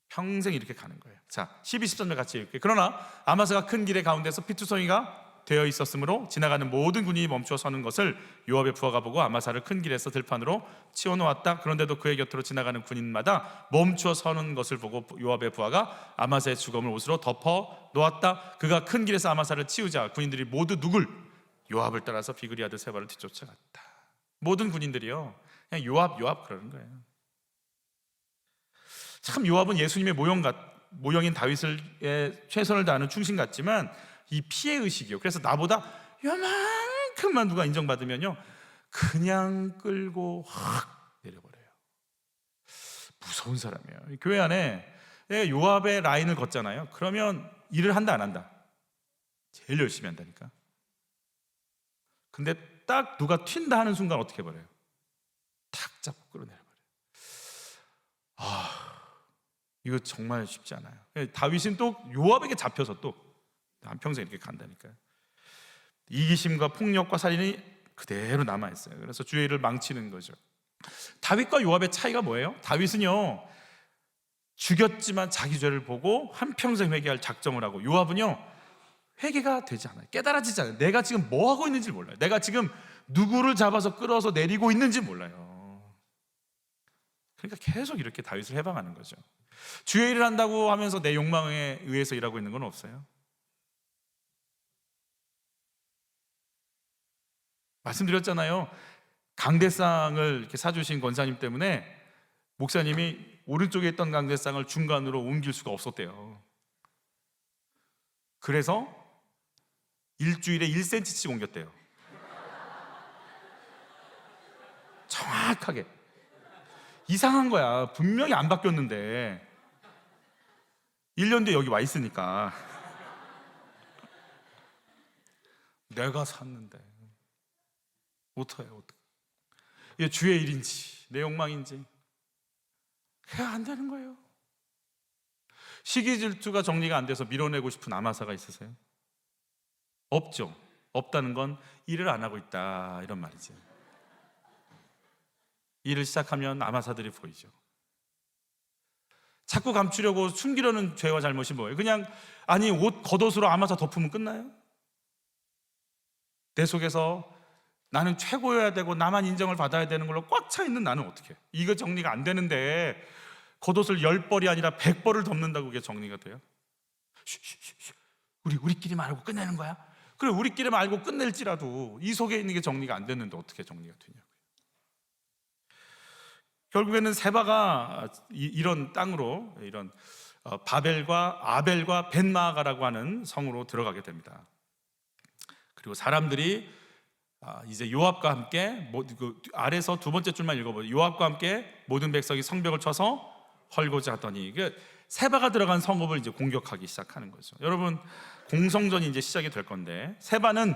평생 이렇게 가는 거예요. 자, 12, 13절 같이 읽을게요. 그러나 아마사가 큰 길의 가운데서 피투성이가 되어 있었으므로 지나가는 모든 군인이 멈추어 서는 것을 요압의 부하가 보고 아마사를 큰 길에서 들판으로 치워놓았다. 그런데도 그의 곁으로 지나가는 군인마다 멈추어 서는 것을 보고 요압의 부하가 아마사의 주검을 옷으로 덮어 놓았다. 그가 큰 길에서 아마사를 치우자 군인들이 모두 누굴? 요압을 따라서 비그리 아들 세바를 뒤쫓아갔다. 모든 군인들이요 그냥 요압 그러는 거예요. 참 요압은 예수님의 모형인 다윗을 최선을 다하는 충신 같지만 이 피해의식이요. 그래서 나보다 요만큼만 누가 인정받으면요 그냥 끌고 확 내려버려요. 무서운 사람이에요. 교회 안에 요압의 라인을 걷잖아요. 그러면 일을 한다 안 한다? 제일 열심히 한다니까. 근데 딱 누가 튄다 하는 순간 어떻게 해버려요? 탁 잡고 끌어내려버려요. 이거 정말 쉽지 않아요. 다윗은 또 요압에게 잡혀서 또 한평생 이렇게 간다니까요. 이기심과 폭력과 살인이 그대로 남아있어요. 그래서 주의 일을 망치는 거죠. 다윗과 요압의 차이가 뭐예요? 다윗은요 죽였지만 자기 죄를 보고 한평생 회개할 작정을 하고, 요압은요 회개가 되지 않아요. 깨달아지지 않아요. 내가 지금 뭐 하고 있는지 몰라요. 내가 지금 누구를 잡아서 끌어서 내리고 있는지 몰라요. 그러니까 계속 이렇게 다윗을 해방하는 거죠. 주의 일을 한다고 하면서 내 욕망에 의해서 일하고 있는 건 없어요. 말씀드렸잖아요. 강대상을 이렇게 사주신 권사님 때문에 목사님이 오른쪽에 있던 강대상을 중간으로 옮길 수가 없었대요. 그래서 일주일에 1cm씩 옮겼대요. 정확하게. 이상한 거야. 분명히 안 바뀌었는데 1년 뒤에 여기 와 있으니까. 내가 샀는데 어떡해요? 이게 주의 일인지 내 욕망인지 해야 안 되는 거예요. 시기 질투가 정리가 안 돼서 밀어내고 싶은 아마사가 있으세요? 없죠. 없다는 건 일을 안 하고 있다, 이런 말이죠. 일을 시작하면 아마사들이 보이죠. 자꾸 감추려고 숨기려는 죄와 잘못이 뭐예요? 그냥 아니 옷 겉옷으로 아마사 덮으면 끝나요? 내 속에서 나는 최고여야 되고 나만 인정을 받아야 되는 걸로 꽉 차 있는 나는 어떻게 해? 이거 정리가 안 되는데 겉옷을 10벌이 아니라 100벌을 덮는다고 그게 정리가 돼요? 우리끼리만 알고 끝내는 거야? 그래, 우리끼리만 알고 끝낼지라도 이 속에 있는 게 정리가 안 됐는데 어떻게 정리가 되냐고요. 결국에는 세바가 이런 땅으로, 이런 바벨과 아벨과 벳마아가라고 하는 성으로 들어가게 됩니다. 그리고 사람들이 이제 요압과 함께, 아래서 두 번째 줄만 읽어보죠. 요압과 함께 모든 백성이 성벽을 쳐서 헐고자 하더니, 세바가 들어간 성읍을 이제 공격하기 시작하는 거죠. 여러분, 공성전이 이제 시작이 될 건데, 세바는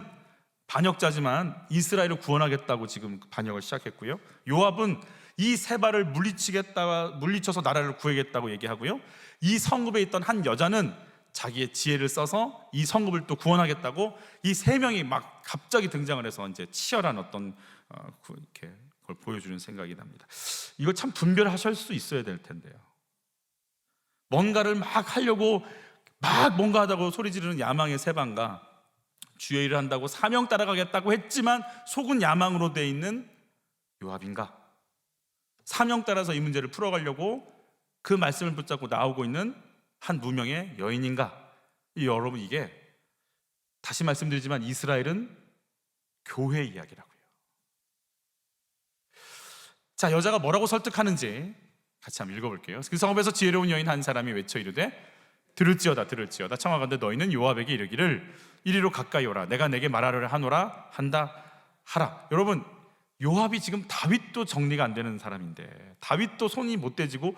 반역자지만 이스라엘을 구원하겠다고 지금 반역을 시작했고요. 요압은 이 세바를 물리쳐서 나라를 구하겠다고 얘기하고요. 이 성읍에 있던 한 여자는 자기의 지혜를 써서 이 성읍을 또 구원하겠다고 이 세 명이 막 갑자기 등장을 해서 이제 치열한 어떤 이렇게 그걸 보여주는 생각이 납니다. 이거 참 분별하실 수 있어야 될 텐데요. 뭔가를 막 하려고 막 뭔가 하다고 소리 지르는 야망의 세반과 주의 일을 한다고 사명 따라가겠다고 했지만 속은 야망으로 돼 있는 요압인가? 사명 따라서 이 문제를 풀어가려고 그 말씀을 붙잡고 나오고 있는 한 무명의 여인인가? 여러분, 이게 다시 말씀드리지만 이스라엘은 교회 이야기라고요. 자, 여자가 뭐라고 설득하는지 같이 한번 읽어볼게요. 그 성읍에서 지혜로운 여인 한 사람이 외쳐 이르되 들을지어다 청하건대 너희는 요압에게 이르기를 이리로 가까이 오라. 내가 내게 말하려 하노라 한다 하라. 여러분, 요압이 지금 다윗도 정리가 안 되는 사람인데, 다윗도 손이 못 대지고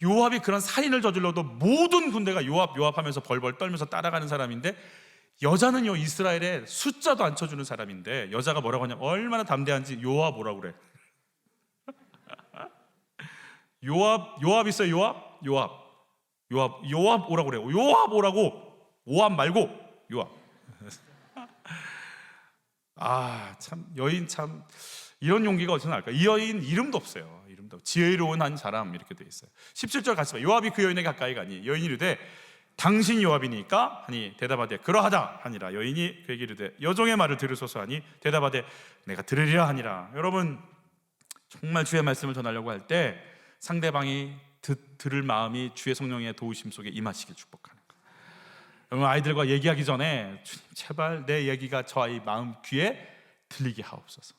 요압이 그런 살인을 저질러도 모든 군대가 요압 하면서 벌벌 떨면서 따라가는 사람인데, 여자는요 이스라엘에 숫자도 안 쳐주는 사람인데 여자가 뭐라고 하냐면 얼마나 담대한지 요압 오라고 그래. 요압 있어요? 요압 오라고 그래요. 요압 오라고. 오압 말고 요압. 참 여인 참 이런 용기가 어디서 나올까? 이 여인 이름도 없어요. 지혜로운 한 사람 이렇게 돼 있어요. 17절 같이 봐. 요압이 그 여인에게 가까이 가니 여인이 이르되 당신이 요압이니까 하니 대답하되 그러하다 하니라. 여인이 그에게 이르되 여종의 말을 들으소서 하니 대답하되 내가 들으리라 하니라. 여러분, 정말 주의 말씀을 전하려고 할 때 상대방이 들을 마음이 주의 성령의 도우심 속에 임하시길 축복하는 거예요. 여러분, 아이들과 얘기하기 전에 주님 제발 내 얘기가 저 아이 마음 귀에 들리게 하옵소서.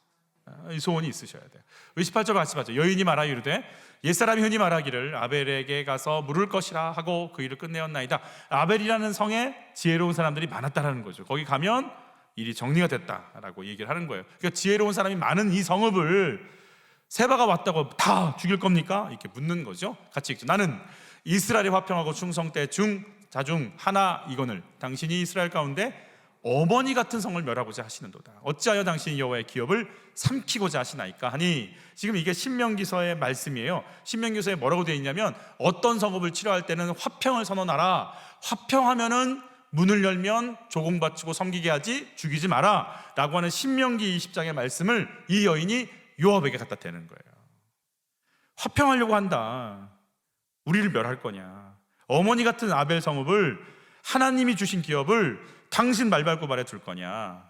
이 소원이 있으셔야 돼요. 28절 같이 봐죠. 여인이 말하여 이르되 옛사람이 흔히 말하기를 아벨에게 가서 물을 것이라 하고 그 일을 끝내었나이다. 아벨이라는 성에 지혜로운 사람들이 많았다라는 거죠. 거기 가면 일이 정리가 됐다라고 얘기를 하는 거예요. 그러니까 지혜로운 사람이 많은 이 성읍을 세바가 왔다고 다 죽일 겁니까? 이렇게 묻는 거죠. 같이 읽죠. 나는 이스라엘이 화평하고 충성 때 자중 하나 이거늘 당신이 이스라엘 가운데 어머니 같은 성을 멸하고자 하시는도다. 어찌하여 당신이 여호와의 기업을 삼키고자 하시나이까 하니, 지금 이게 신명기서의 말씀이에요. 신명기서에 뭐라고 되어 있냐면 어떤 성읍을 치료할 때는 화평을 선언하라. 화평하면은 문을 열면 조공 바치고 섬기게 하지 죽이지 마라 라고 하는 신명기 20장의 말씀을 이 여인이 요압에게 갖다 대는 거예요. 화평하려고 한다. 우리를 멸할 거냐? 어머니 같은 아벨 성읍을, 하나님이 주신 기업을 당신 말 밟고 말해 둘 거냐?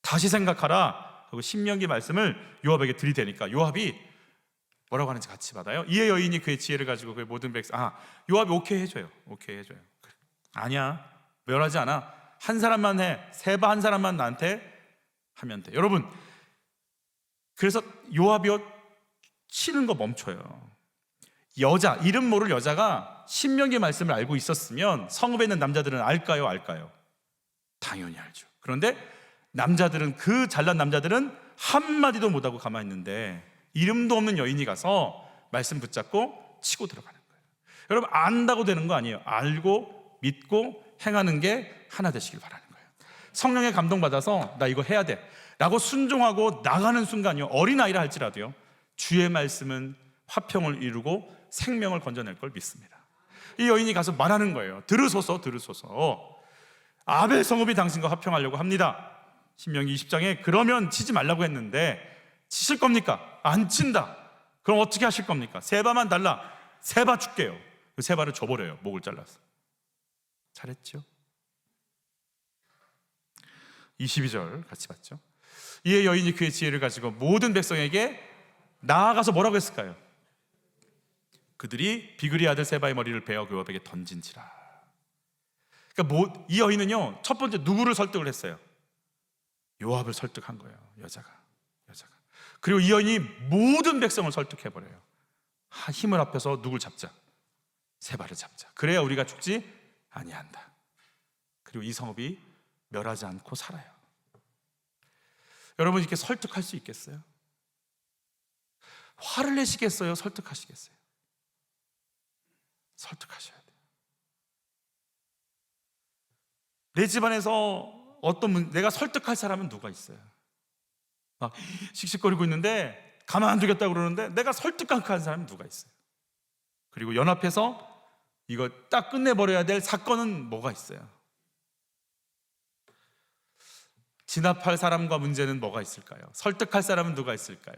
다시 생각하라 하고 신명기 말씀을 요압에게 들이대니까 요압이 뭐라고 하는지 같이 받아요. 이에 여인이 그의 지혜를 가지고 그의 모든 백성, 요압이 오케이 해줘요. 아니야, 멸하지 않아. 한 사람만 해. 세바 한 사람만 나한테 하면 돼. 여러분, 그래서 요압이요, 치는 거 멈춰요. 여자, 이름 모를 여자가 신명기 말씀을 알고 있었으면 성읍에 있는 남자들은 알까요? 당연히 알죠. 그런데 남자들은, 그 잘난 남자들은 한마디도 못하고 가만히 있는데 이름도 없는 여인이 가서 말씀 붙잡고 치고 들어가는 거예요. 여러분, 안다고 되는 거 아니에요. 알고 믿고 행하는 게 하나 되시길 바라는 거예요. 성령의 감동받아서 나 이거 해야 돼 라고 순종하고 나가는 순간이요, 어린아이라 할지라도요, 주의 말씀은 화평을 이루고 생명을 건져낼 걸 믿습니다. 이 여인이 가서 말하는 거예요. 들으소서. 아벨 성읍이 당신과 화평하려고 합니다. 신명기 20장에 그러면 치지 말라고 했는데 치실 겁니까? 안 친다. 그럼 어떻게 하실 겁니까? 세바만 달라. 세바 줄게요. 그 세바를 줘버려요. 목을 잘라서. 잘했죠? 22절 같이 봤죠? 이에 여인이 그의 지혜를 가지고 모든 백성에게 나아가서 뭐라고 했을까요? 그들이 비그리 아들 세바의 머리를 베어 요압에게 던진지라. 그러니까 이 여인은요, 첫 번째 누구를 설득을 했어요? 요압을 설득한 거예요. 여자가. 그리고 이 여인이 모든 백성을 설득해버려요. 힘을 합해서 누굴 잡자? 세바를 잡자. 그래야 우리가 죽지 아니한다. 그리고 이 성읍이 멸하지 않고 살아요. 여러분, 이렇게 설득할 수 있겠어요? 화를 내시겠어요? 설득하시겠어요? 설득하셔야 돼요. 내 집안에서 내가 설득할 사람은 누가 있어요? 막 씩씩거리고 있는데 가만 안 두겠다고 그러는데 내가 설득한 사람은 누가 있어요? 그리고 연합해서 이거 딱 끝내버려야 될 사건은 뭐가 있어요? 진압할 사람과 문제는 뭐가 있을까요? 설득할 사람은 누가 있을까요?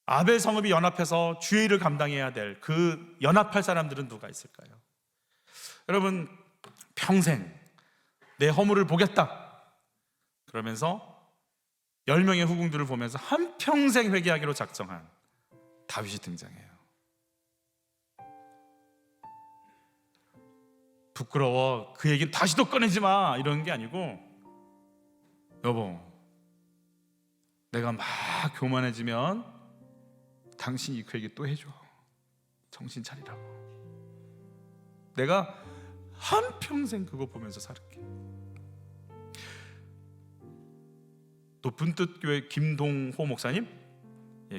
아벨 성읍이 연합해서 주의 일을 감당해야 될 그 연합할 사람들은 누가 있을까요? 여러분, 평생 내 허물을 보겠다 그러면서 10명의 후궁들을 보면서 한평생 회개하기로 작정한 다윗이 등장해요. 부끄러워, 그 얘기는 다시도 꺼내지 마 이러는 게 아니고, 여보, 내가 막 교만해지면 당신이 그 얘기 또 해줘. 정신 차리라고. 내가 한평생 그거 보면서 살을게. 높은 뜻 교회 김동호 목사님,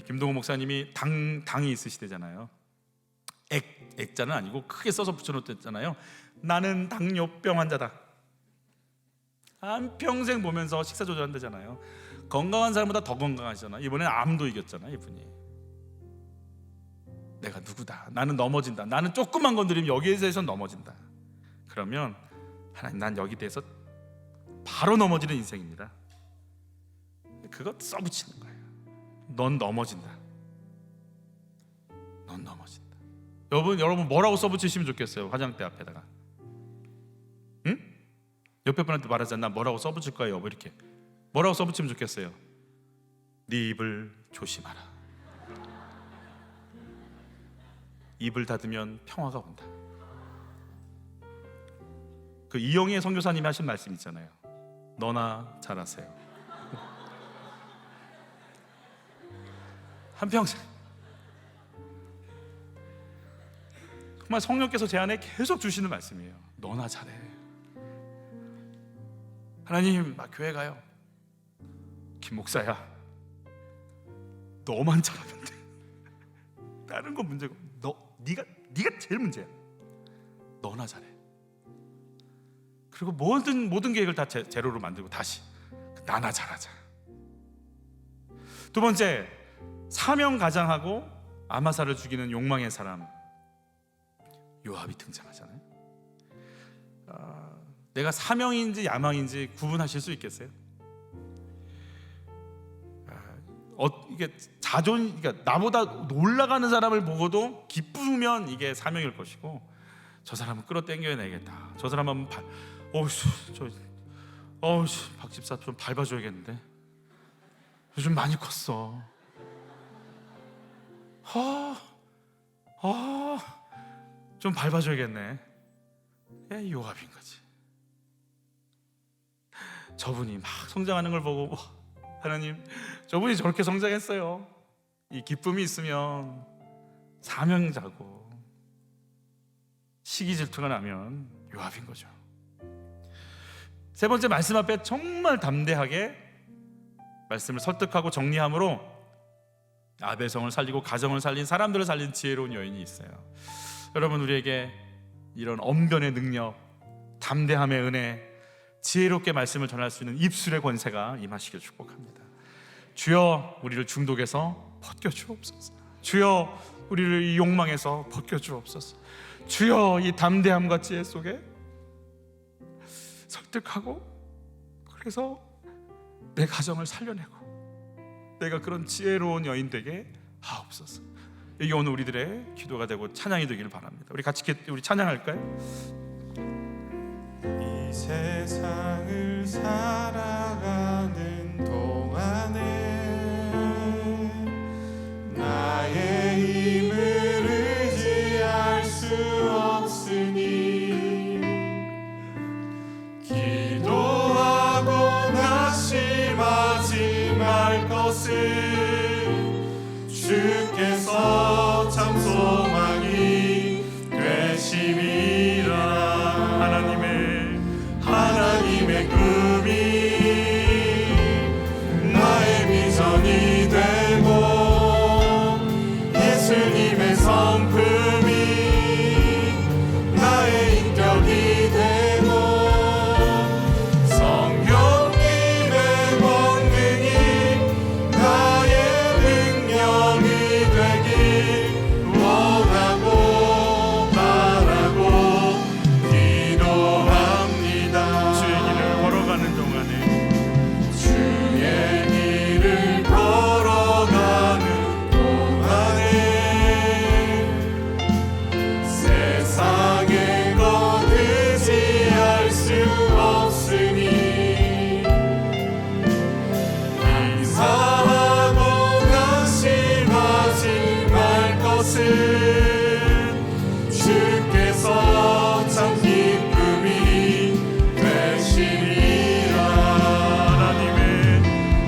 김동호 목사님이 당이 있으시대잖아요. 액자는 아니고 크게 써서 붙여놓았잖아요. 나는 당뇨병 환자다. 한평생 보면서 식사 조절한다잖아요. 건강한 사람보다 더 건강하시잖아요. 이번엔 암도 이겼잖아요, 이분이. 내가 누구다. 나는 넘어진다. 나는 조금만 건드리면 여기에 대해서 넘어진다. 그러면 하나님, 난 여기 대해서 바로 넘어지는 인생입니다. 그거 써붙이는 거예요. 넌 넘어진다. 넌 넘어진다. 여러분 뭐라고 써붙이시면 좋겠어요? 화장대 앞에다가. 응? 옆에 분한테 말하잖아. 뭐라고 써붙일 거예요? 여보, 이렇게. 뭐라고 써붙이면 좋겠어요? 네 입을 조심하라. 입을 닫으면 평화가 온다. 그 이영희 선교사님이 하신 말씀 있잖아요. 너나 잘하세요. 한평생 정말 성령께서 제 안에 계속 주시는 말씀이에요. 너나 잘해. 하나님, 막 교회 가요. 김 목사야, 너만 잘하면 돼. 다른 건 문제고 네가 제일 문제야. 너나 잘해. 그리고 모든 계획을 다 제로로 만들고 다시 나나 잘하자. 두 번째, 사명 가장하고 아마사를 죽이는 욕망의 사람 요압이 등장하잖아요. 내가 사명인지 야망인지 구분하실 수 있겠어요? 이게 그러니까 나보다 올라가는 사람을 보고도 기쁘면 이게 사명일 것이고, 저 사람은 끌어당겨내야겠다. 저 사람 한번 박 집사 좀 밟아줘야겠는데. 요즘 많이 컸어. 좀 밟아줘야겠네. 요압인 거지. 저분이 막 성장하는 걸 보고, 하나님, 저분이 저렇게 성장했어요. 이 기쁨이 있으면 사명자고, 시기 질투가 나면 요압인 거죠. 세 번째 말씀 앞에 정말 담대하게 말씀을 설득하고 정리함으로 아벨성을 살리고 가정을 살린, 사람들을 살린 지혜로운 여인이 있어요. 여러분, 우리에게 이런 언변의 능력, 담대함의 은혜, 지혜롭게 말씀을 전할 수 있는 입술의 권세가 임하시길 축복합니다. 주여, 우리를 중독에서 벗겨주옵소서. 주여, 우리를 이 욕망에서 벗겨주옵소서. 주여, 이 담대함과 지혜 속에 설득하고, 그래서 내 가정을 살려내고 내가 그런 지혜로운 여인 되게 하옵소서. 이게 오늘 우리들의 기도가 되고 찬양이 되기를 바랍니다. 우리 같이 우리 찬양할까요? 이 세상을 살아가는 동안에 나의 힘을 의지할 수 없으니 기도하고 낙심하지 말 것을 주께서 참 소망이 되심이라. 하나님의 꿈이 나의 비전이 되고 예수님의 성품이 나의 인격이 되고 성령님의 권능이 나의 능력이 되길 원하고 바라고 기도합니다. 주의 길을 걸어가는 동안에 세상에 것 의지할 수 없으니 이사하고 낙심하지 말 것을 주께서 참 기쁨이 되시리라.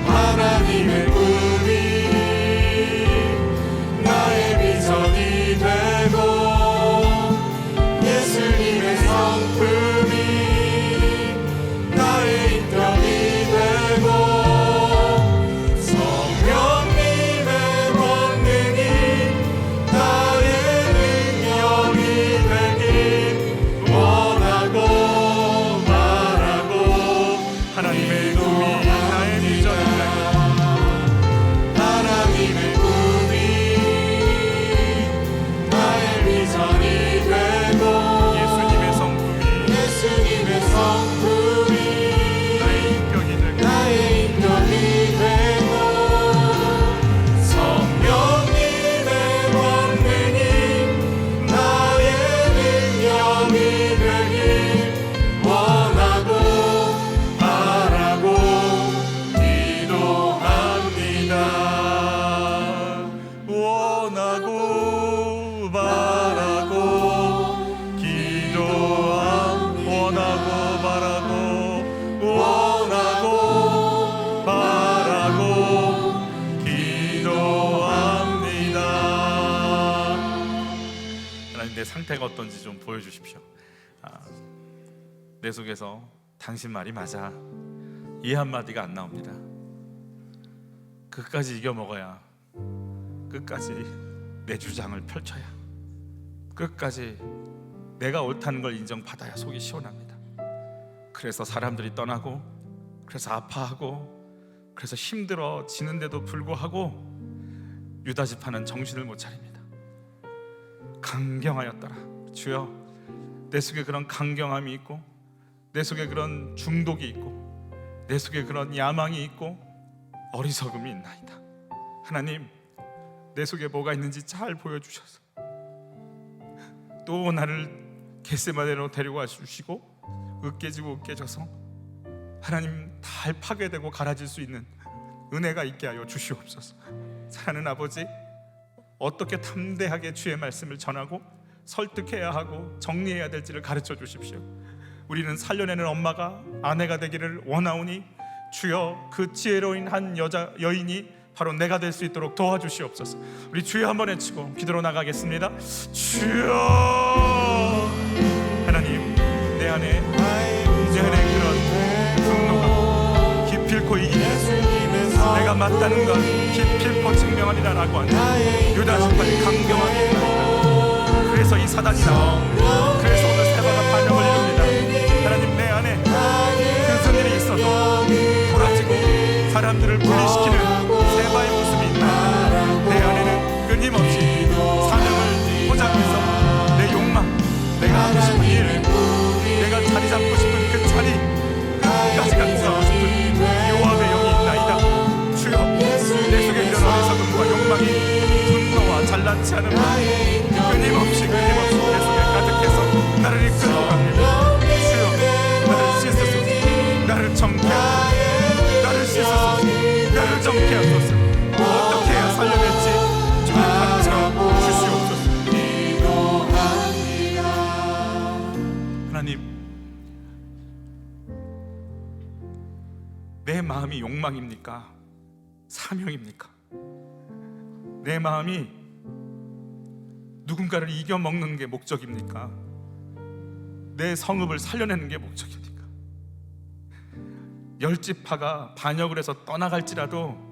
하나님의 꿈이 나의 비전이 되고 예수님의 성품이 나의 인격이 되고 성령님의 권능이 나의 능력이 되길 원하고 바라고 하나님의 꿈이 나의 비전이 하나님의 꿈이 나의 비전이 되고 예수님의 성품이 나의 인격이 되고 성령님의 권능이 나의 능력이 되길 원하고 바라고 기도합니다. 원하고 바라고 원하고 바라고 기도합니다. 하나님, 내 상태가 어떤지 좀 보여주십시오. 내 속에서 당신 말이 맞아, 이 한마디가 안 나옵니다. 끝까지 이겨먹어야, 끝까지 내 주장을 펼쳐야, 끝까지 내가 옳다는 걸 인정받아야 속이 시원합니다. 그래서 사람들이 떠나고, 그래서 아파하고, 그래서 힘들어지는데도 불구하고 유다 지파는 정신을 못 차립니다. 강경하였더라. 주여, 내 속에 그런 강경함이 있고, 내 속에 그런 중독이 있고, 내 속에 그런 야망이 있고 어리석음이 있나이다. 하나님, 내 속에 뭐가 있는지 잘 보여주셔서 또 나를 겟세마네로 데려가 주시고 으깨지고 으깨져서 하나님 달 파괴되고 갈아질 수 있는 은혜가 있게 하여 주시옵소서. 사랑하는 아버지, 어떻게 담대하게 주의 말씀을 전하고 설득해야 하고 정리해야 될지를 가르쳐 주십시오. 우리는 살려내는 엄마가 아내가 되기를 원하오니 주여, 그 지혜로운 한 여인이 바로 내가 될 수 있도록 도와주시옵소서. 우리 주여 한번 외치고 기도로 나가겠습니다. 주여, 하나님, 내 안에 그런 분노가 기필코 이기는 내가 맞다는 걸 기필코 증명하리라라고 하는 유다 지파의 강경함이 있다. 그래서 이 사단이 나와, 그래서 오늘 세바가 반역을 이룹니다. 하나님, 내 안에 무슨 일이 있어도 돌아지고 사람들을 분리시키는 세바의 모습이 있다. 내 안에는 끊임없이 사명을 포장해서 내 욕망, 내가 하고 싶은 일, 내가 자리 잡고 싶은 그 자리 끝까지 감수하고 싶은 요압의 영이 있나이다. 주여, 내 속에 이런 어리석음과 욕망이 분노와 잘난치 않은 끊임없이 내 속에 가득해서 나를 이끌어 갑니다. 주여, 나를 씻으소서. 나를 정케하소서. 나를 씻으소서. 나를 정케하소서. 어떻게 해야 살려낼지 주님 가르쳐 주시옵소서. 하나님, 내 마음이 욕망입니까? 사명입니까? 내 마음이 누군가를 이겨먹는 게 목적입니까? 내 성읍을 살려내는 게 목적입니까? 열지파가 반역을 해서 떠나갈지라도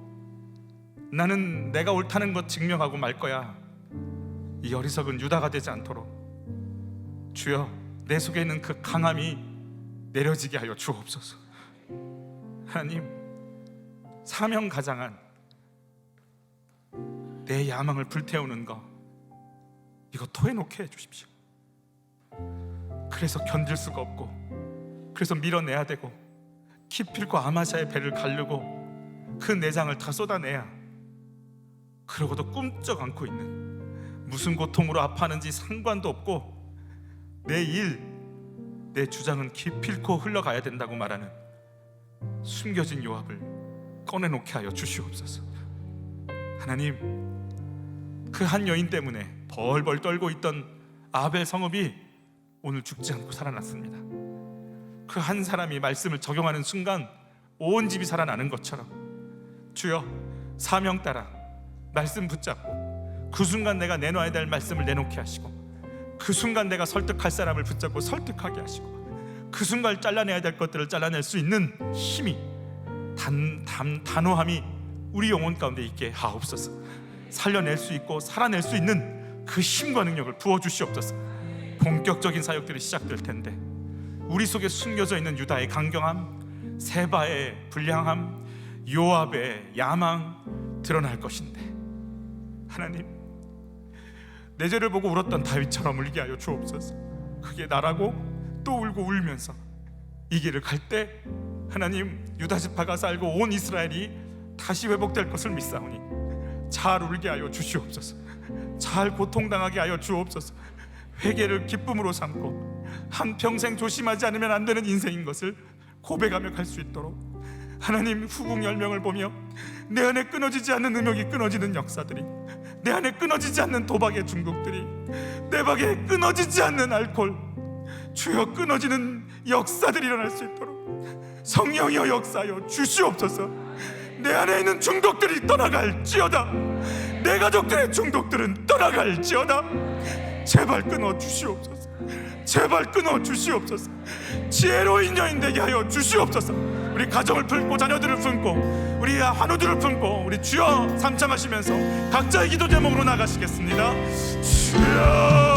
나는 내가 옳다는 것 증명하고 말 거야. 이 어리석은 유다가 되지 않도록 주여, 내 속에 있는 그 강함이 내려지게 하여 주옵소서. 하나님, 사명가장한 내 야망을 불태우는 거, 이거 토해놓게 해주십시오. 그래서 견딜 수가 없고, 그래서 밀어내야 되고, 기필코 아마샤의 배를 가르고 그 내장을 다 쏟아내야, 그러고도 꿈쩍 않고 있는, 무슨 고통으로 아파하는지 상관도 없고 내 일, 내 주장은 기필코 흘러가야 된다고 말하는 숨겨진 요압을 꺼내놓게 하여 주시옵소서. 하나님, 그 한 여인 때문에 벌벌 떨고 있던 아벨 성읍이 오늘 죽지 않고 살아났습니다. 그 한 사람이 말씀을 적용하는 순간 온 집이 살아나는 것처럼 주여, 사명 따라 말씀 붙잡고 그 순간 내가 내놔야 될 말씀을 내놓게 하시고, 그 순간 내가 설득할 사람을 붙잡고 설득하게 하시고, 그 순간 잘라내야 될 것들을 잘라낼 수 있는 힘이, 단호함이 우리 영혼 가운데 있게 하옵소서. 살려낼 수 있고 살아낼 수 있는 그 힘과 능력을 부어주시옵소서. 본격적인 사역들이 시작될 텐데 우리 속에 숨겨져 있는 유다의 강경함, 세바의 불량함, 요압의 야망 드러날 것인데, 하나님, 내 죄를 보고 울었던 다윗처럼 울게 하여 주옵소서. 그게 나라고 또 울고 울면서 이 길을 갈 때 하나님, 유다 지파가 살고 온 이스라엘이 다시 회복될 것을 믿사오니 잘 울게 하여 주시옵소서. 잘 고통당하게 하여 주옵소서. 회개를 기쁨으로 삼고 한평생 조심하지 않으면 안 되는 인생인 것을 고백하며 갈 수 있도록 하나님, 후궁 10명을 보며 내 안에 끊어지지 않는 음욕이 끊어지는 역사들이, 내 안에 끊어지지 않는 도박의 중독들이, 내 밖에 끊어지지 않는 알코올, 주여, 끊어지는 역사들이 일어날 수 있도록 성령이여 역사하여 주시옵소서. 내 안에 있는 중독들이 떠나갈지어다. 내 가족들의 중독들은 떠나갈지어다. 제발 끊어 주시옵소서. 제발 끊어 주시옵소서. 지혜로운 여인 되게 하여 주시옵소서. 우리 가정을 품고 자녀들을 품고 우리 환우들을 품고 우리 주여 삼창하시면서 각자의 기도 제목으로 나가시겠습니다. 주여,